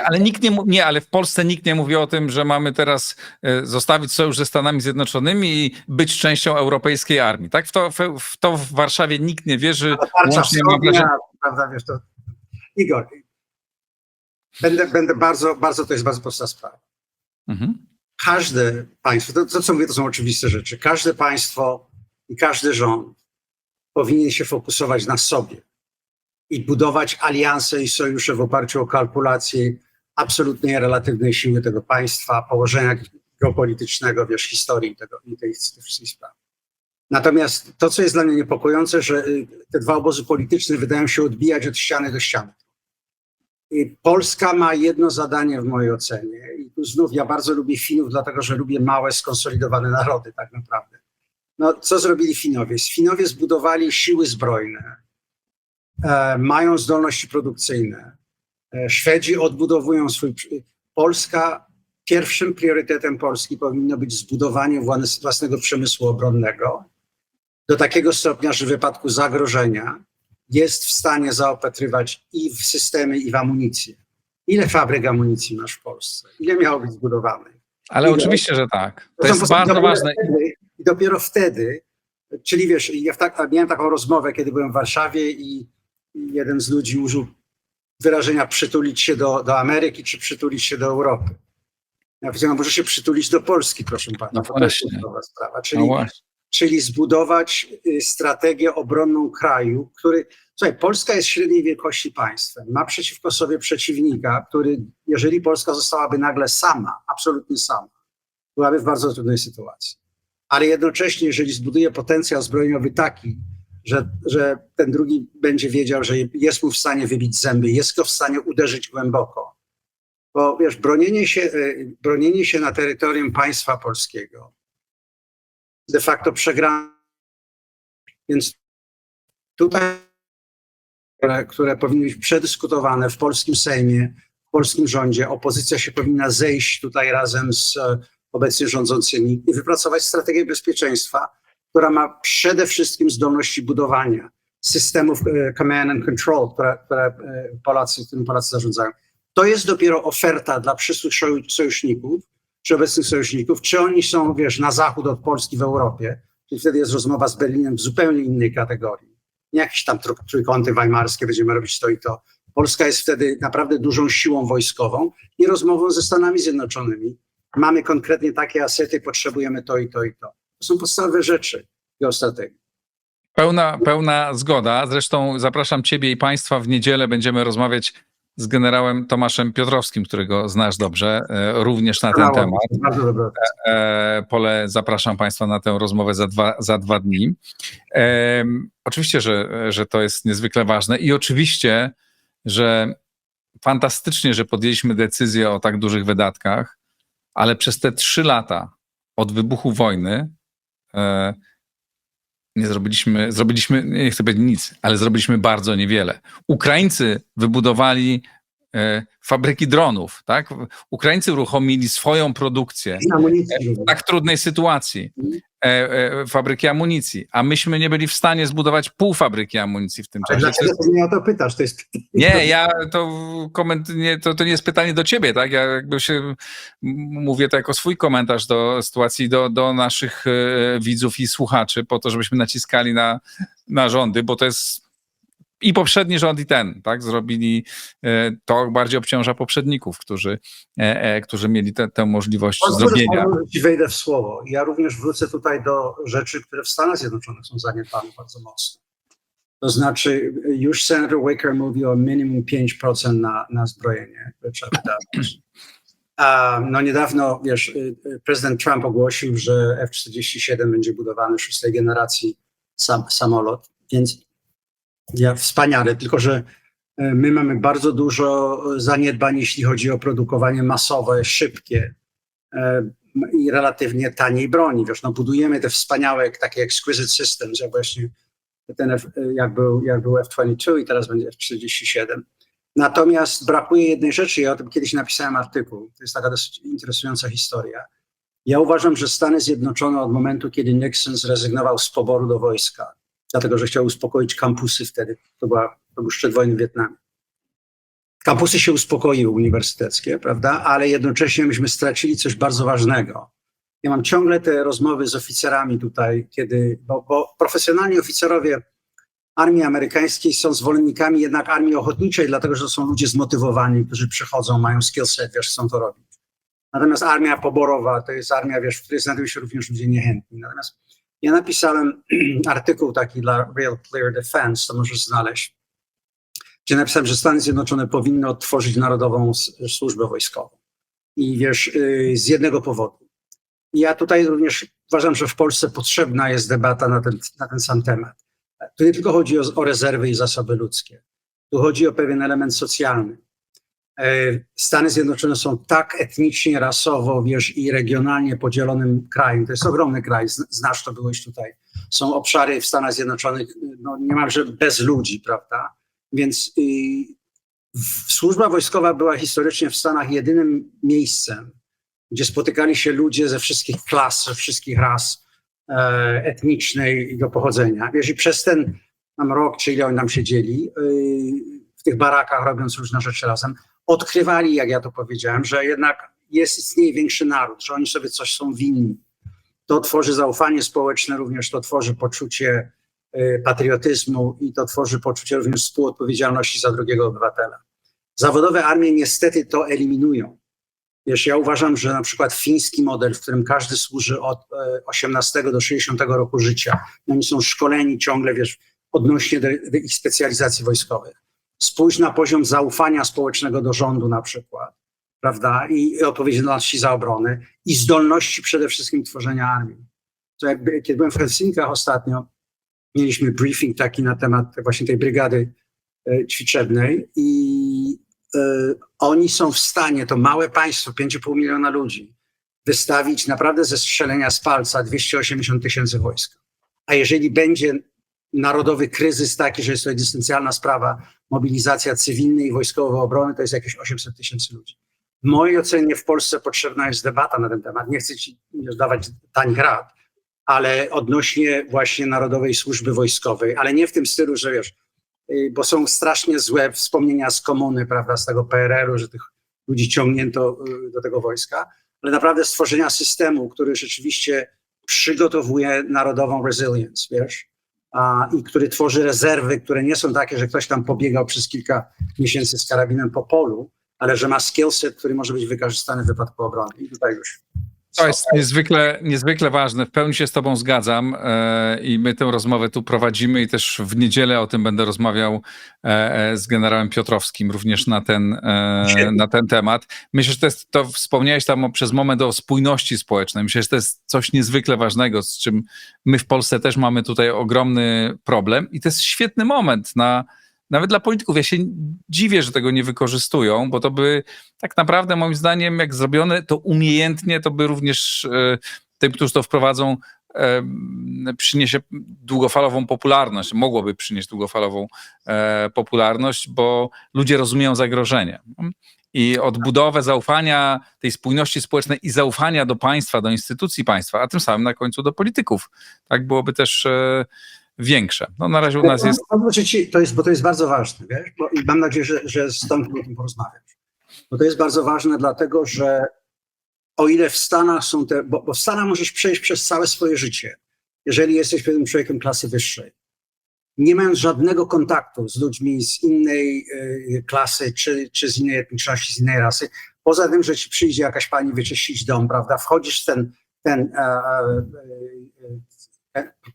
A: Ale nikt ale w Polsce nikt nie mówi o tym, że mamy teraz zostawić sojusz ze Stanami Zjednoczonymi i być częścią europejskiej armii. Tak? W to w Warszawie nikt nie wierzy.
C: Prawda, wiesz, to... Igor, będę bardzo, to jest bardzo prosta sprawa.
A: Mhm.
C: Każde państwo, to co mówię, to są oczywiste rzeczy. Każde państwo i każdy rząd powinien się fokusować na sobie i budować alianse i sojusze w oparciu o kalkulacje absolutnej relatywnej siły tego państwa, położenia geopolitycznego, historii i tej wszystkich spraw. Natomiast to, co jest dla mnie niepokojące, że te dwa obozy polityczne wydają się odbijać od ściany do ściany. I Polska ma jedno zadanie w mojej ocenie i tu znów ja bardzo lubię Finów, dlatego że lubię małe, skonsolidowane narody tak naprawdę. No, co zrobili Finowie? Finowie zbudowali siły zbrojne, mają zdolności produkcyjne. Szwedzi odbudowują pierwszym priorytetem Polski powinno być zbudowanie własnego przemysłu obronnego do takiego stopnia, że w wypadku zagrożenia jest w stanie zaopatrywać i w systemy, i w amunicję. Ile fabryk amunicji masz w Polsce? Ile miało być zbudowanych?
A: Oczywiście, że tak. To jest bardzo ważne.
C: I dopiero wtedy, czyli wiesz, miałem taką rozmowę, kiedy byłem w Warszawie i jeden z ludzi użył wyrażenia przytulić się do Ameryki, czy przytulić się do Europy. Ja powiedziałem, może się przytulić do Polski, proszę pana.
A: No
C: To jest
A: właśnie.
C: nowa sprawa.
A: No właśnie.
C: Czyli zbudować strategię obronną kraju, który... Słuchaj, Polska jest średniej wielkości państwem. Ma przeciwko sobie przeciwnika, który, jeżeli Polska zostałaby nagle sama, absolutnie sama, byłaby w bardzo trudnej sytuacji. Ale jednocześnie, jeżeli zbuduje potencjał zbrojeniowy taki, że ten drugi będzie wiedział, że jest mu w stanie wybić zęby, jest go w stanie uderzyć głęboko. Bo wiesz, bronienie się na terytorium państwa polskiego de facto przegrane. Więc tutaj, które powinny być przedyskutowane w polskim Sejmie, w polskim rządzie, opozycja się powinna zejść tutaj razem z obecnie rządzącymi i wypracować strategię bezpieczeństwa, która ma przede wszystkim zdolności budowania systemów command and control, którymi Polacy zarządzają. To jest dopiero oferta dla przyszłych sojuszników, czy obecnych sojuszników, czy oni są, wiesz, na zachód od Polski w Europie, czyli wtedy jest rozmowa z Berlinem w zupełnie innej kategorii. Nie jakieś tam trójkąty weimarskie, będziemy robić to i to. Polska jest wtedy naprawdę dużą siłą wojskową i rozmową ze Stanami Zjednoczonymi. Mamy konkretnie takie asety, potrzebujemy to i to i to. To są podstawowe rzeczy geostrategii.
A: Pełna zgoda. Zresztą zapraszam ciebie i państwa w niedzielę. Będziemy rozmawiać z generałem Tomaszem Piotrowskim, którego znasz dobrze, również na ten temat.
C: Bardzo dobrze.
A: Pole, zapraszam państwa na tę rozmowę za dwa dni. Oczywiście, że to jest niezwykle ważne i oczywiście, że fantastycznie, że podjęliśmy decyzję o tak dużych wydatkach, ale przez te 3 lata od wybuchu wojny nie zrobiliśmy, nie chcę powiedzieć nic, ale zrobiliśmy bardzo niewiele. Ukraińcy wybudowali fabryki dronów, tak? Ukraińcy uruchomili swoją produkcję w tak trudnej sytuacji, fabryki amunicji, a myśmy nie byli w stanie zbudować pół fabryki amunicji w tym czasie.
C: Dlaczego ty mnie o to pytasz? To jest...
A: Nie, to nie jest pytanie do ciebie, tak? Ja jakby mówię to jako swój komentarz do sytuacji, do naszych widzów i słuchaczy, po to, żebyśmy naciskali na rządy, bo to jest i poprzedni rząd, i ten, tak? Zrobili, to bardziej obciąża poprzedników, którzy mieli tę możliwość zrobienia.
C: Ci wejdę w słowo. Ja również wrócę tutaj do rzeczy, które w Stanach Zjednoczonych są zaniedbane bardzo mocno. To znaczy, już senator Wicker mówi o minimum 5% na zbrojenie, które trzeba wydawać. No niedawno, wiesz, prezydent Trump ogłosił, że F-47 będzie budowany 6. generacji samolot, więc wspaniale, tylko że my mamy bardzo dużo zaniedbań, jeśli chodzi o produkowanie masowe, szybkie i relatywnie taniej broni. Wiesz, no budujemy te wspaniałe, takie exquisite systems, jak właśnie jak był F-22 i teraz będzie F-47. Natomiast brakuje jednej rzeczy, ja o tym kiedyś napisałem artykuł, to jest taka dosyć interesująca historia. Ja uważam, że Stany Zjednoczone od momentu, kiedy Nixon zrezygnował z poboru do wojska, dlatego że chciał uspokoić kampusy wtedy, to był szczyt wojny w Wietnamie. Kampusy się uspokoiły uniwersyteckie, prawda, ale jednocześnie myśmy stracili coś bardzo ważnego. Ja mam ciągle te rozmowy z oficerami tutaj, bo profesjonalni oficerowie armii amerykańskiej są zwolennikami jednak armii ochotniczej, dlatego że to są ludzie zmotywowani, którzy przychodzą, mają skill set, wiesz, chcą to robić. Natomiast armia poborowa to jest armia, wiesz, w której znajdują się również ludzie niechętni. Natomiast ja napisałem artykuł taki dla Real Clear Defense, to możesz znaleźć, gdzie napisałem, że Stany Zjednoczone powinny odtworzyć Narodową Służbę Wojskową. I wiesz, z jednego powodu. Ja tutaj również uważam, że w Polsce potrzebna jest debata na ten sam temat. Tu nie tylko chodzi o rezerwy i zasoby ludzkie. Tu chodzi o pewien element socjalny. Stany Zjednoczone są tak etnicznie, rasowo, wiesz, i regionalnie podzielonym krajem. To jest ogromny kraj, znasz to, byłeś tutaj. Są obszary w Stanach Zjednoczonych no, niemalże bez ludzi, prawda? Więc służba wojskowa była historycznie w Stanach jedynym miejscem, gdzie spotykali się ludzie ze wszystkich klas, ze wszystkich ras etnicznej do pochodzenia. Wiesz, i przez ten rok, czy ile oni tam siedzieli, w tych barakach robiąc różne rzeczy razem, odkrywali, jak ja to powiedziałem, że jednak istnieje większy naród, że oni sobie coś są winni. To tworzy zaufanie społeczne, również to tworzy poczucie patriotyzmu i to tworzy poczucie również współodpowiedzialności za drugiego obywatela. Zawodowe armie niestety to eliminują. Wiesz, ja uważam, że na przykład fiński model, w którym każdy służy od 18 do 60 roku życia, oni są szkoleni ciągle, wiesz, odnośnie do ich specjalizacji wojskowych. Spójrz na poziom zaufania społecznego do rządu na przykład, prawda, i odpowiedzialności za obronę i zdolności przede wszystkim tworzenia armii. To jakby, kiedy byłem w Helsinkach ostatnio, mieliśmy briefing taki na temat właśnie tej brygady ćwiczebnej i oni są w stanie, to małe państwo, 5,5 miliona ludzi, wystawić naprawdę ze strzelenia z palca 280 000 wojsk. A jeżeli będzie narodowy kryzys taki, że jest to egzystencjalna sprawa, mobilizacja cywilnej i wojskowej obrony, to jest jakieś 800 000 ludzi. W mojej ocenie w Polsce potrzebna jest debata na ten temat. Nie chcę ci dawać tanich rad, ale odnośnie właśnie Narodowej Służby Wojskowej, ale nie w tym stylu, że wiesz, bo są strasznie złe wspomnienia z komuny, prawda, z tego PRL-u, że tych ludzi ciągnięto do tego wojska, ale naprawdę stworzenia systemu, który rzeczywiście przygotowuje narodową resilience, wiesz, i który tworzy rezerwy, które nie są takie, że ktoś tam pobiegał przez kilka miesięcy z karabinem po polu, ale że ma skillset, który może być wykorzystany w wypadku obrony. I tutaj już...
A: To jest niezwykle ważne. W pełni się z tobą zgadzam i my tę rozmowę tu prowadzimy i też w niedzielę o tym będę rozmawiał z generałem Piotrowskim również na ten temat. Myślę, że to wspomniałeś tam przez moment o spójności społecznej. Myślę, że to jest coś niezwykle ważnego, z czym my w Polsce też mamy tutaj ogromny problem i to jest świetny moment nawet dla polityków. Ja się dziwię, że tego nie wykorzystują, bo to by tak naprawdę moim zdaniem, jak zrobione to umiejętnie, to by również tym, którzy to wprowadzą, przyniesie długofalową popularność, mogłoby przynieść długofalową popularność, bo ludzie rozumieją zagrożenie. I odbudowę zaufania, tej spójności społecznej i zaufania do państwa, do instytucji państwa, a tym samym na końcu do polityków. Tak byłoby też większe. No na razie u nas jest...
C: Bo to jest bardzo ważne, wiesz? I mam nadzieję, że z Tomkiem o tym porozmawiasz. Bo to jest bardzo ważne dlatego, że o ile w Stanach są te... Bo w Stanach możesz przejść przez całe swoje życie, jeżeli jesteś pewnym człowiekiem klasy wyższej. Nie mając żadnego kontaktu z ludźmi z innej klasy, czy z innej etniczności, z innej rasy, poza tym, że ci przyjdzie jakaś pani wyczyścić dom, prawda? Wchodzisz w ten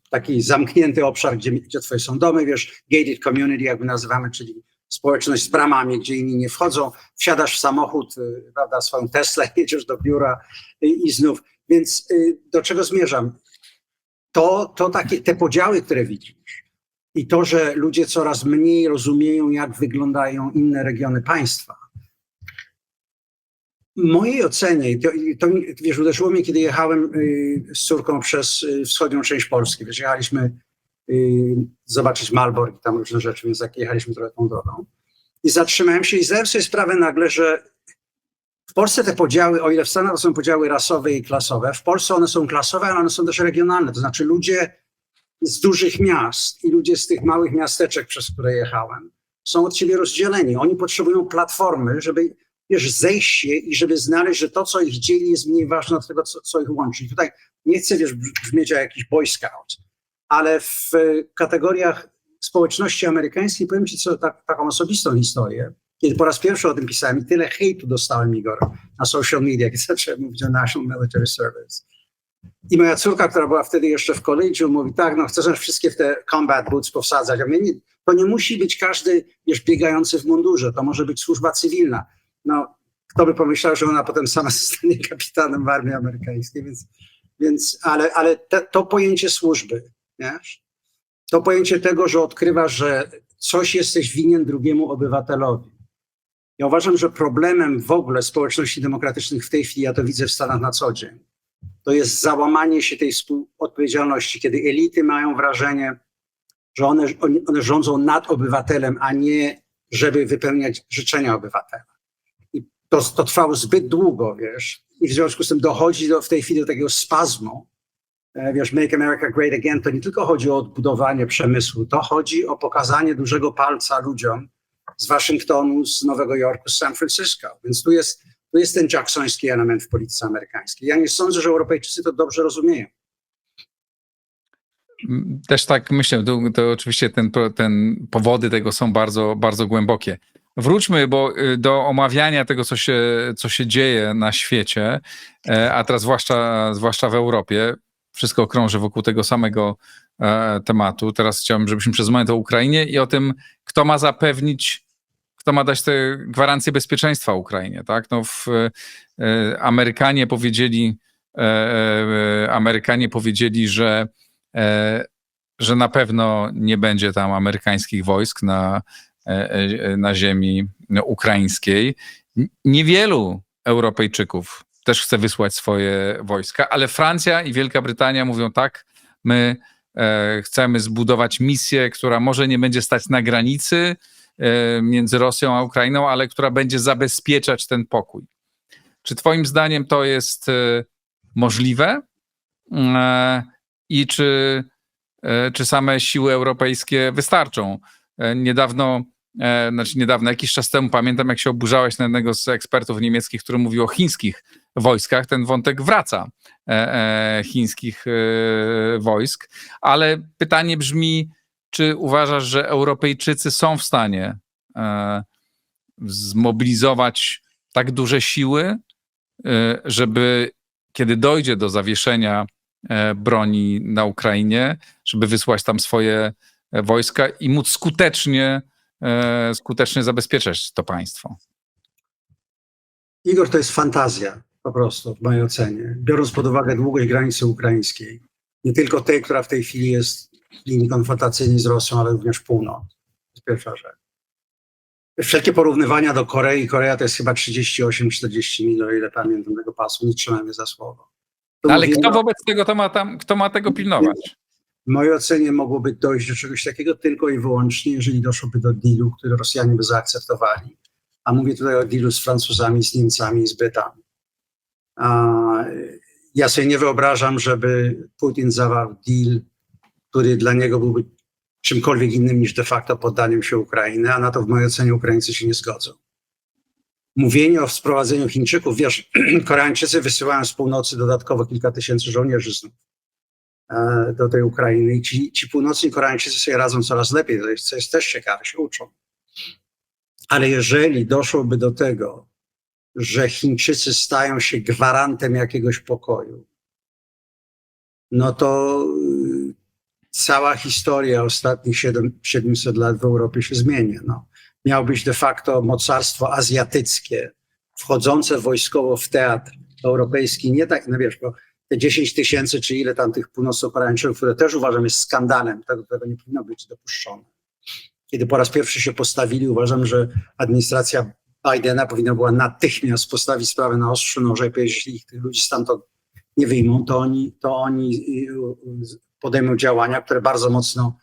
C: taki zamknięty obszar, gdzie twoje są domy, wiesz, gated community, jakby nazywamy, czyli społeczność z bramami, gdzie inni nie wchodzą, wsiadasz w samochód, prawda, swoją Teslę, jedziesz do biura i znów. Więc do czego zmierzam? Te podziały, które widzisz i to, że ludzie coraz mniej rozumieją, jak wyglądają inne regiony państwa. W mojej ocenie, to wiesz, uderzyło mnie, kiedy jechałem z córką przez wschodnią część Polski. Wiesz, jechaliśmy zobaczyć Malbork i tam różne rzeczy, więc jak jechaliśmy trochę tą drogą. I zatrzymałem się i zdałem sobie sprawę nagle, że w Polsce te podziały, o ile w Stanach to są podziały rasowe i klasowe, w Polsce one są klasowe, ale one są też regionalne. To znaczy ludzie z dużych miast i ludzie z tych małych miasteczek, przez które jechałem, są od siebie rozdzieleni. Oni potrzebują platformy, żeby, wiesz, zejść się i żeby znaleźć, że to, co ich dzieli, jest mniej ważne od tego, co ich łączy. I tutaj nie chcę, wiesz, brzmieć jak jakiś boy scout, ale w kategoriach społeczności amerykańskiej powiem ci taką osobistą historię, kiedy po raz pierwszy o tym pisałem i tyle hejtu dostałem, Igor, na social media, kiedy zacząłem mówić o National Military Service. I moja córka, która była wtedy jeszcze w college'u, mówi, tak, no chcesz nas wszystkie w te combat boots powsadzać. Ja mówię, nie, to nie musi być każdy, wiesz, biegający w mundurze, to może być służba cywilna. No, kto by pomyślał, że ona potem sama zostanie kapitanem w armii amerykańskiej, ale to pojęcie służby, wiesz? To pojęcie tego, że odkrywasz, że coś jesteś winien drugiemu obywatelowi. Ja uważam, że problemem w ogóle społeczności demokratycznych w tej chwili, ja to widzę w Stanach na co dzień, to jest załamanie się tej współodpowiedzialności, kiedy elity mają wrażenie, że one rządzą nad obywatelem, a nie żeby wypełniać życzenia obywatela. I to trwało zbyt długo, wiesz, i w związku z tym dochodzi w tej chwili do takiego spazmu. Wiesz, Make America Great Again, to nie tylko chodzi o odbudowanie przemysłu, to chodzi o pokazanie dużego palca ludziom z Waszyngtonu, z Nowego Jorku, z San Francisco. Więc tu jest ten jacksoński element w polityce amerykańskiej. Ja nie sądzę, że Europejczycy to dobrze rozumieją.
A: Też tak myślę, to oczywiście ten powody tego są bardzo, bardzo głębokie. wróćmy do omawiania tego, co się dzieje na świecie, a teraz zwłaszcza w Europie. Wszystko krąży wokół tego samego tematu. Teraz chciałbym, żebyśmy przez moment o Ukrainie i o tym, kto ma dać te gwarancje bezpieczeństwa Ukrainie. Tak? No Amerykanie powiedzieli, że na pewno nie będzie tam amerykańskich wojsk na ziemi ukraińskiej. Niewielu Europejczyków też chce wysłać swoje wojska, ale Francja i Wielka Brytania mówią tak, my chcemy zbudować misję, która może nie będzie stać na granicy między Rosją a Ukrainą, ale która będzie zabezpieczać ten pokój. Czy twoim zdaniem to jest możliwe? I czy same siły europejskie wystarczą? Jakiś czas temu pamiętam, jak się oburzałeś na jednego z ekspertów niemieckich, który mówił o chińskich wojskach. Ten wątek wraca, chińskich wojsk. Ale pytanie brzmi, czy uważasz, że Europejczycy są w stanie zmobilizować tak duże siły, żeby kiedy dojdzie do zawieszenia broni na Ukrainie, żeby wysłać tam swoje wojska i móc skutecznie zabezpieczać to państwo?
C: Igor, to jest fantazja po prostu w mojej ocenie, biorąc pod uwagę długość granicy ukraińskiej. Nie tylko tej, która w tej chwili jest w linii konfrontacyjnej z Rosją, ale również północ. To jest pierwsza rzecz. Wszelkie porównywania do Korei. Korea to jest chyba 38-40 mil, o ile pamiętam tego pasu, nie trzymaj mnie za słowo.
A: Ale kto wobec tego kto ma tego pilnować?
C: W mojej ocenie mogłoby dojść do czegoś takiego tylko i wyłącznie, jeżeli doszłoby do dealu, który Rosjanie by zaakceptowali. A mówię tutaj o dealu z Francuzami, z Niemcami i z Brytanią. Ja sobie nie wyobrażam, żeby Putin zawarł deal, który dla niego byłby czymkolwiek innym niż de facto poddaniem się Ukrainy, a na to w mojej ocenie Ukraińcy się nie zgodzą. Mówienie o sprowadzeniu Chińczyków, wiesz, Koreańczycy wysyłają z północy dodatkowo kilka tysięcy żołnierzy znów do tej Ukrainy i ci północni Koreańczycy sobie radzą coraz lepiej, co jest też ciekawe, się uczą. Ale jeżeli doszłoby do tego, że Chińczycy stają się gwarantem jakiegoś pokoju, no to cała historia ostatnich 700 lat w Europie się zmieni. No. Miało być de facto mocarstwo azjatyckie, wchodzące wojskowo w teatr europejski, nie tak, no wiesz, bo te 10 tysięcy czy ile tam tych północno-koreańczyków, które też uważam jest skandalem, tego nie powinno być dopuszczone. Kiedy po raz pierwszy się postawili, uważam, że administracja Bidena powinna była natychmiast postawić sprawę na ostrzu noża i powiedzieć, jeśli tych ludzi stamtąd nie wyjmą, to oni podejmą działania, które bardzo mocno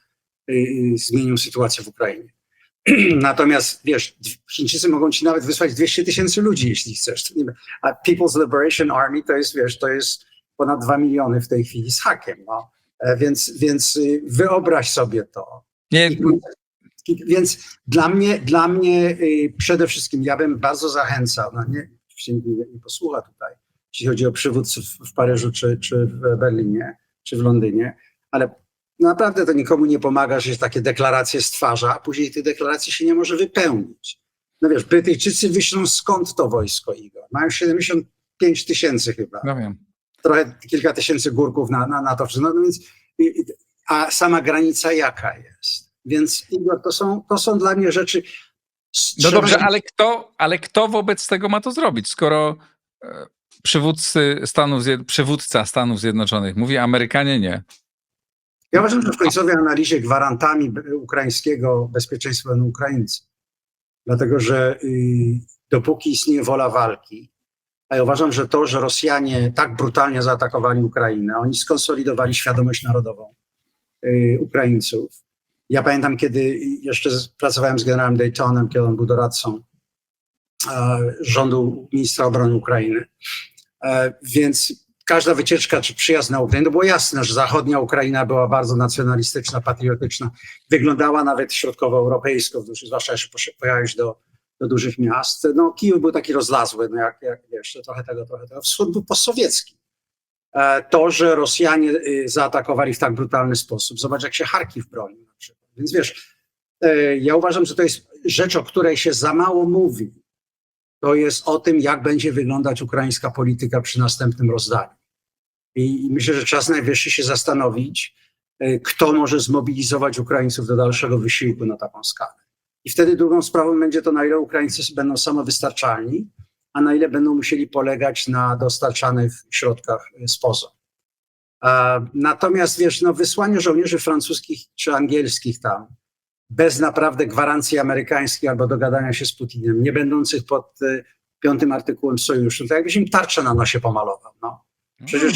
C: zmienią sytuację w Ukrainie. Natomiast wiesz, Chińczycy mogą ci nawet wysłać 200 tysięcy ludzi, jeśli chcesz. A People's Liberation Army to jest, wiesz, to jest ponad 2 miliony w tej chwili z hakiem. No. Więc wyobraź sobie to.
A: Nie.
C: Więc dla mnie przede wszystkim ja bym bardzo zachęcał, no nie posłucha tutaj, jeśli chodzi o przywódców w Paryżu, czy w Berlinie, czy w Londynie, ale naprawdę to nikomu nie pomaga, że się takie deklaracje stwarza, a później tych deklaracji się nie może wypełnić. No wiesz, Brytyjczycy wyślą skąd to wojsko, Igor? Mają 75 tysięcy chyba.
A: No wiem.
C: Trochę kilka tysięcy górków na to wszystko. No więc, a sama granica jaka jest? Więc Igor, to są dla mnie rzeczy...
A: No dobrze, ale kto wobec tego ma to zrobić, skoro przywódca Stanów Zjednoczonych mówi, Amerykanie nie?
C: Ja uważam, że w końcowej analizie gwarantami ukraińskiego bezpieczeństwa będą Ukraińcy. Dlatego, że dopóki istnieje wola walki, a ja uważam, że to, że Rosjanie tak brutalnie zaatakowali Ukrainę, oni skonsolidowali świadomość narodową Ukraińców. Ja pamiętam, kiedy jeszcze pracowałem z generałem Daytonem, kiedy on był doradcą rządu ministra obrony Ukrainy. Więc każda wycieczka czy przyjazd na Ukrainę, to było jasne, że zachodnia Ukraina była bardzo nacjonalistyczna, patriotyczna. Wyglądała nawet środkowoeuropejsko, zwłaszcza jeśli pojechałeś do dużych miast. No, Kijów był taki rozlazły, no jak wiesz, trochę tego. Wschód był postsowiecki. To, że Rosjanie zaatakowali w tak brutalny sposób. Zobacz, jak się Charkiw bronił na przykład. Więc wiesz, Ja uważam, że to jest rzecz, o której się za mało mówi. To jest o tym, jak będzie wyglądać ukraińska polityka przy następnym rozdaniu. I myślę, że czas najwyższy się zastanowić, kto może zmobilizować Ukraińców do dalszego wysiłku na taką skalę. I wtedy drugą sprawą będzie to, na ile Ukraińcy będą samowystarczalni, a na ile będą musieli polegać na dostarczanych środkach spoza. Natomiast wiesz, wysłanie żołnierzy francuskich czy angielskich tam, bez naprawdę gwarancji amerykańskich albo dogadania się z Putinem, nie będących pod 5 artykułem sojuszu, to jakbyś im tarczę na nosie pomalował. No. Przecież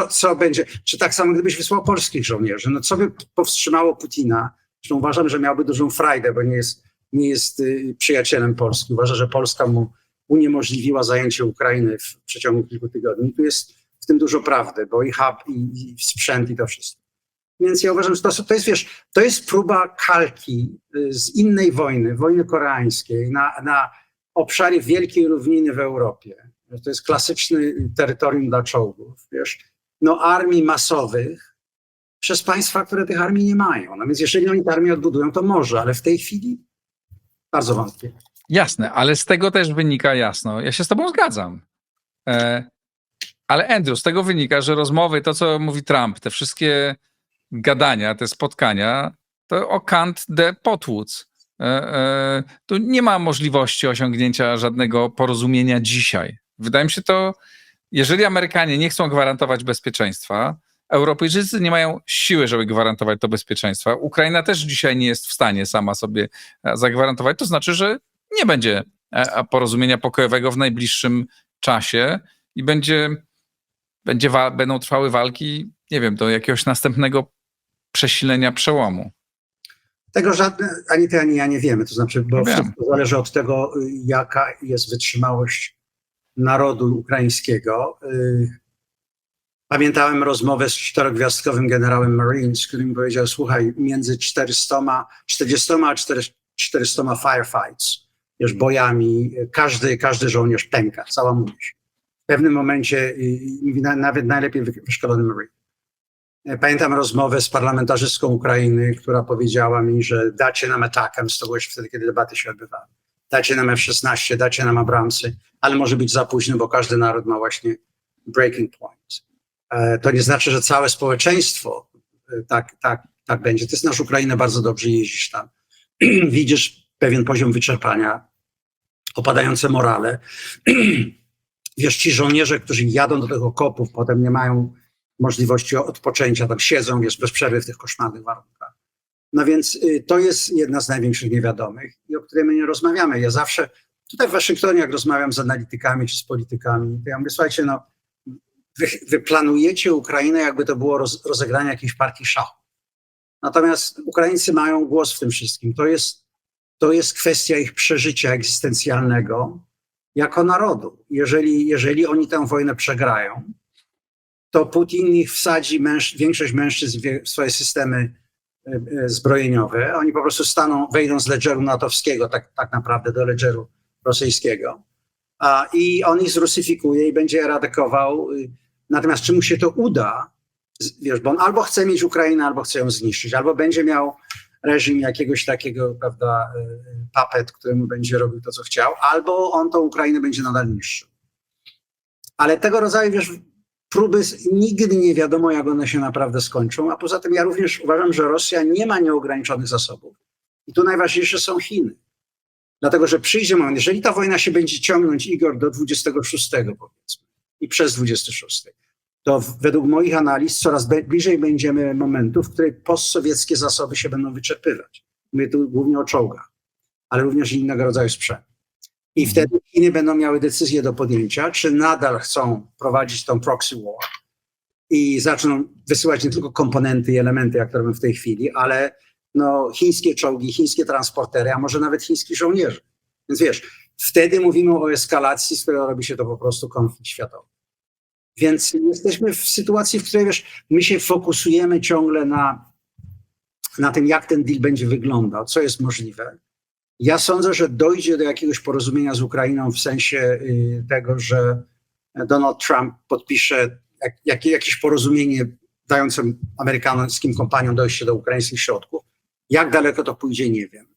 C: co będzie? Czy tak samo gdybyś wysłał polskich żołnierzy? No co by powstrzymało Putina? Zresztą uważam, że miałby dużą frajdę, bo nie jest przyjacielem Polski. Uważa, że Polska mu uniemożliwiła zajęcie Ukrainy w przeciągu kilku tygodni. Tu jest w tym dużo prawdy, bo i hub, i sprzęt, i to wszystko. Więc ja uważam, że to jest, wiesz, to jest próba kalki z innej wojny, wojny koreańskiej, na obszarze wielkiej równiny w Europie. To jest klasyczny terytorium dla czołgów, wiesz, armii masowych przez państwa, które tych armii nie mają. No więc jeżeli oni tę armię odbudują, to może, ale w tej chwili bardzo wątpię.
A: Jasne, ale z tego też wynika jasno, ja się z tobą zgadzam. Ale Andrew, z tego wynika, że rozmowy, to co mówi Trump, te wszystkie gadania, te spotkania, to o Kant de Potłuc. Tu nie ma możliwości osiągnięcia żadnego porozumienia dzisiaj. Wydaje mi się to, jeżeli Amerykanie nie chcą gwarantować bezpieczeństwa, Europejczycy nie mają siły, żeby gwarantować to bezpieczeństwo. Ukraina też dzisiaj nie jest w stanie sama sobie zagwarantować. To znaczy, że nie będzie porozumienia pokojowego w najbliższym czasie i będą trwały walki, nie wiem, do jakiegoś następnego przesilenia przełomu.
C: Tego ani ty, ani ja nie wiemy. To znaczy, bo wszystko zależy od tego, jaka jest wytrzymałość narodu ukraińskiego. Pamiętałem rozmowę z 4-gwiazdkowym generałem Marines, który mi powiedział, słuchaj, między 40 a 400 firefights, wiesz, bojami, każdy żołnierz pęka, całamuje się. W pewnym momencie nawet najlepiej wyszkolony Marine. Pamiętam rozmowę z parlamentarzystką Ukrainy, która powiedziała mi, że dacie nam ATACMS, to było jeszcze wtedy, kiedy debaty się odbywały. Dacie nam F-16, dacie nam Abramsy, ale może być za późno, bo każdy naród ma właśnie breaking point. To nie znaczy, że całe społeczeństwo tak będzie. Ty znasz Ukrainę bardzo dobrze, jeździsz tam. Widzisz pewien poziom wyczerpania, opadające morale. Wiesz, ci żołnierze, którzy jadą do tych okopów, potem nie mają możliwości odpoczęcia, tam siedzą, wiesz, bez przerwy w tych koszmarnych warunkach. No więc to jest jedna z największych niewiadomych i o której my nie rozmawiamy. Ja zawsze, tutaj w Waszyngtonie, jak rozmawiam z analitykami czy z politykami, to ja mówię, słuchajcie, wy planujecie Ukrainę, jakby to było rozegranie jakiejś partii szachu. Natomiast Ukraińcy mają głos w tym wszystkim. To jest kwestia ich przeżycia egzystencjalnego jako narodu. Jeżeli oni tę wojnę przegrają, to Putin ich wsadzi większość mężczyzn w swoje systemy zbrojeniowe. Oni po prostu wejdą z ledżeru natowskiego, tak naprawdę do ledżeru rosyjskiego. I on ich zrusyfikuje i będzie eradykował. Natomiast czy mu się to uda, wiesz, bo on albo chce mieć Ukrainę, albo chce ją zniszczyć, albo będzie miał reżim jakiegoś takiego, prawda, papet, któremu będzie robił to, co chciał, albo on tą Ukrainę będzie nadal niszczył. Ale tego rodzaju, wiesz, próby nigdy nie wiadomo, jak one się naprawdę skończą, a poza tym ja również uważam, że Rosja nie ma nieograniczonych zasobów. I tu najważniejsze są Chiny. Dlatego, że przyjdzie moment, jeżeli ta wojna się będzie ciągnąć, Igor, do 26, powiedzmy, i przez 26, to według moich analiz coraz bliżej będziemy momentu, w którym postsowieckie zasoby się będą wyczerpywać. Mówię tu głównie o czołgach, ale również innego rodzaju sprzęt. I wtedy Chiny będą miały decyzję do podjęcia, czy nadal chcą prowadzić tą proxy war i zaczną wysyłać nie tylko komponenty i elementy, jak to robią w tej chwili, ale chińskie czołgi, chińskie transportery, a może nawet chińskich żołnierzy. Więc wiesz, wtedy mówimy o eskalacji, z której robi się to po prostu konflikt światowy. Więc jesteśmy w sytuacji, w której, wiesz, my się fokusujemy ciągle na tym, jak ten deal będzie wyglądał, co jest możliwe. Ja sądzę, że dojdzie do jakiegoś porozumienia z Ukrainą w sensie tego, że Donald Trump podpisze jakieś porozumienie dające amerykańskim kompaniom dojście do ukraińskich środków. Jak daleko to pójdzie, nie wiem.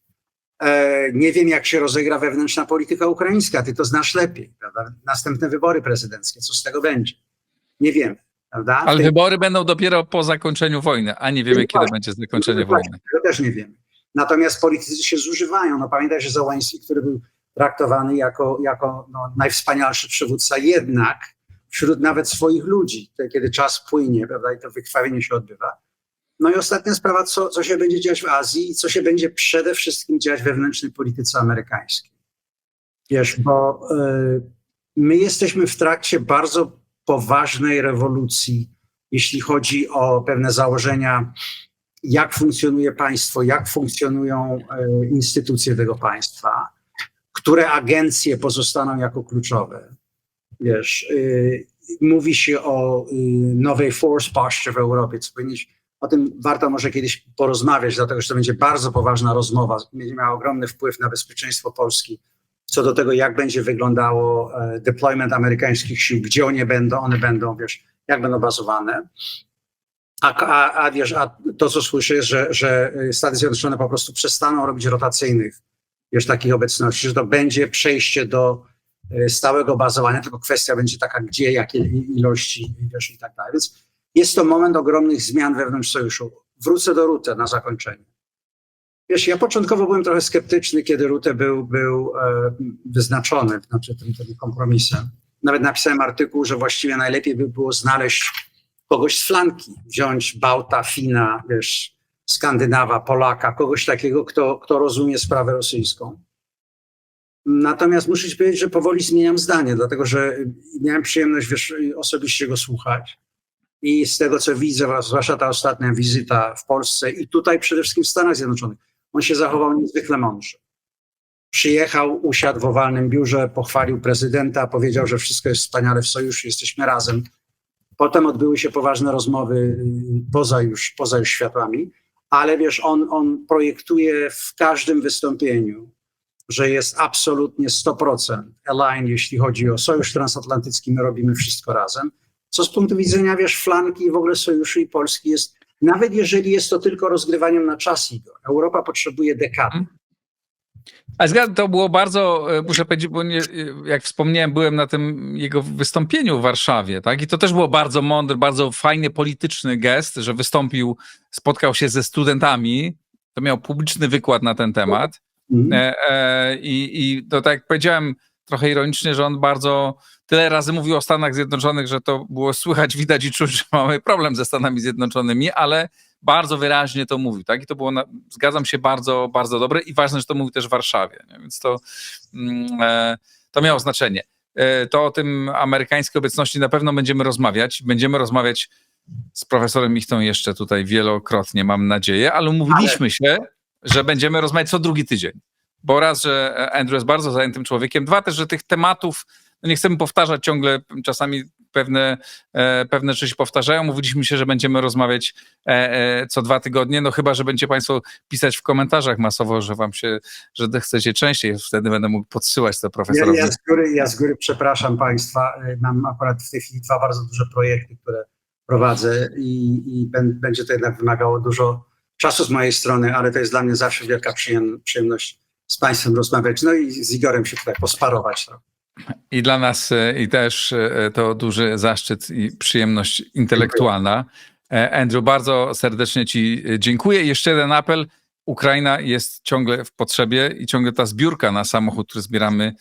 C: Nie wiem, jak się rozegra wewnętrzna polityka ukraińska. Ty to znasz lepiej, prawda? Następne wybory prezydenckie, co z tego będzie? Nie wiemy, prawda?
A: Ale wybory będą dopiero po zakończeniu wojny, a nie wiemy, kiedy będzie zakończenie wojny.
C: Tego też nie wiemy. Natomiast politycy się zużywają. No pamiętaj, że Zełenski, który był traktowany jako najwspanialszy przywódca, jednak wśród nawet swoich ludzi, kiedy czas płynie, prawda, i to wykrwawienie się odbywa. No i ostatnia sprawa, co się będzie dziać w Azji i co się będzie przede wszystkim dziać w wewnętrznej polityce amerykańskiej. Wiesz, bo my jesteśmy w trakcie bardzo poważnej rewolucji, jeśli chodzi o pewne założenia, jak funkcjonuje państwo, jak funkcjonują instytucje tego państwa, które agencje pozostaną jako kluczowe. Wiesz, mówi się o nowej force posture w Europie, co o tym warto może kiedyś porozmawiać, dlatego że to będzie bardzo poważna rozmowa, będzie miała ogromny wpływ na bezpieczeństwo Polski, co do tego, jak będzie wyglądało deployment amerykańskich sił, gdzie one będą, wiesz, jak będą bazowane. A to, co słyszę, jest, że Stany Zjednoczone po prostu przestaną robić rotacyjnych, wiesz, takich obecności, że to będzie przejście do stałego bazowania, tylko kwestia będzie taka, gdzie, jakie ilości, wiesz, i tak dalej. Więc jest to moment ogromnych zmian wewnątrz sojuszu. Wrócę do Rutte na zakończenie. Wiesz, ja początkowo byłem trochę sceptyczny, kiedy Rutte był wyznaczony, znaczy tym kompromisem. Nawet napisałem artykuł, że właściwie najlepiej by było znaleźć kogoś z flanki, wziąć Bałta, Fina, wiesz, Skandynawa, Polaka, kogoś takiego, kto rozumie sprawę rosyjską. Natomiast muszę ci powiedzieć, że powoli zmieniam zdanie, dlatego że miałem przyjemność, wiesz, osobiście go słuchać. I z tego, co widzę, zwłaszcza ta ostatnia wizyta w Polsce i tutaj przede wszystkim w Stanach Zjednoczonych, on się zachował niezwykle mądrze. Przyjechał, usiadł w owalnym biurze, pochwalił prezydenta, powiedział, że wszystko jest wspaniale w sojuszu, jesteśmy razem. Potem odbyły się poważne rozmowy poza już światłami, ale wiesz, on projektuje w każdym wystąpieniu, że jest absolutnie 100% align, jeśli chodzi o sojusz transatlantycki, my robimy wszystko razem. Co z punktu widzenia, wiesz, flanki i w ogóle sojuszu i Polski jest, nawet jeżeli jest to tylko rozgrywaniem na czas, Igor, Europa potrzebuje dekady.
A: A zgadzam, to było bardzo, muszę powiedzieć, bo jak wspomniałem, byłem na tym jego wystąpieniu w Warszawie, tak? I to też było bardzo mądry, bardzo fajny polityczny gest, że wystąpił, spotkał się ze studentami, to miał publiczny wykład na ten temat. I to tak jak powiedziałem trochę ironicznie, że on bardzo tyle razy mówił o Stanach Zjednoczonych, że to było słychać, widać i czuć, że mamy problem ze Stanami Zjednoczonymi, ale bardzo wyraźnie to mówił, tak? I to było, zgadzam się, bardzo, bardzo dobre i ważne, że to mówił też w Warszawie, nie? Więc to miało znaczenie. To o tym amerykańskiej obecności na pewno będziemy rozmawiać. Będziemy rozmawiać z profesorem Michtą jeszcze tutaj wielokrotnie, mam nadzieję, ale umówiliśmy się, że będziemy rozmawiać co drugi tydzień. Bo raz, że Andrew jest bardzo zajętym człowiekiem, dwa też, że tych tematów, no nie chcemy powtarzać ciągle, czasami pewne rzeczy się powtarzają. Mówiliśmy się, że będziemy rozmawiać co 2 tygodnie, no chyba, że będziecie państwo pisać w komentarzach masowo, że wam się, że chcecie częściej, wtedy będę mógł podsyłać to profesorowi.
C: Ja z góry przepraszam państwa, mam akurat w tej chwili 2 bardzo duże projekty, które prowadzę i będzie to jednak wymagało dużo czasu z mojej strony, ale to jest dla mnie zawsze wielka przyjemność z państwem rozmawiać, no i z Igorem się tutaj posparować. No.
A: I dla nas i też to duży zaszczyt i przyjemność intelektualna. Andrew, bardzo serdecznie ci dziękuję. I jeszcze jeden apel. Ukraina jest ciągle w potrzebie i ciągle ta zbiórka na samochód, który zbieramy,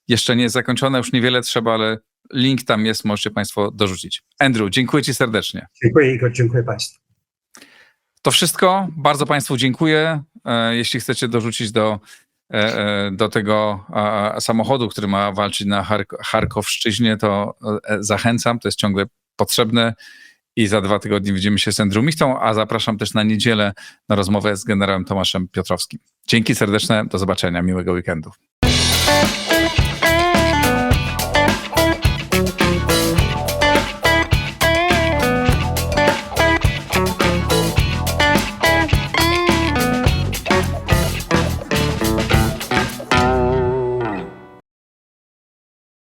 A: jeszcze nie jest zakończona, już niewiele trzeba, ale link tam jest, możecie państwo dorzucić. Andrew, dziękuję ci serdecznie.
C: Dziękuję, Igor, dziękuję państwu.
A: To wszystko. Bardzo państwu dziękuję. Jeśli chcecie dorzucić do tego samochodu, który ma walczyć na Charkowszczyźnie, to zachęcam, to jest ciągle potrzebne i za 2 tygodnie widzimy się z Andrew Michtą, a zapraszam też na niedzielę na rozmowę z generałem Tomaszem Piotrowskim. Dzięki serdeczne, do zobaczenia, miłego weekendu.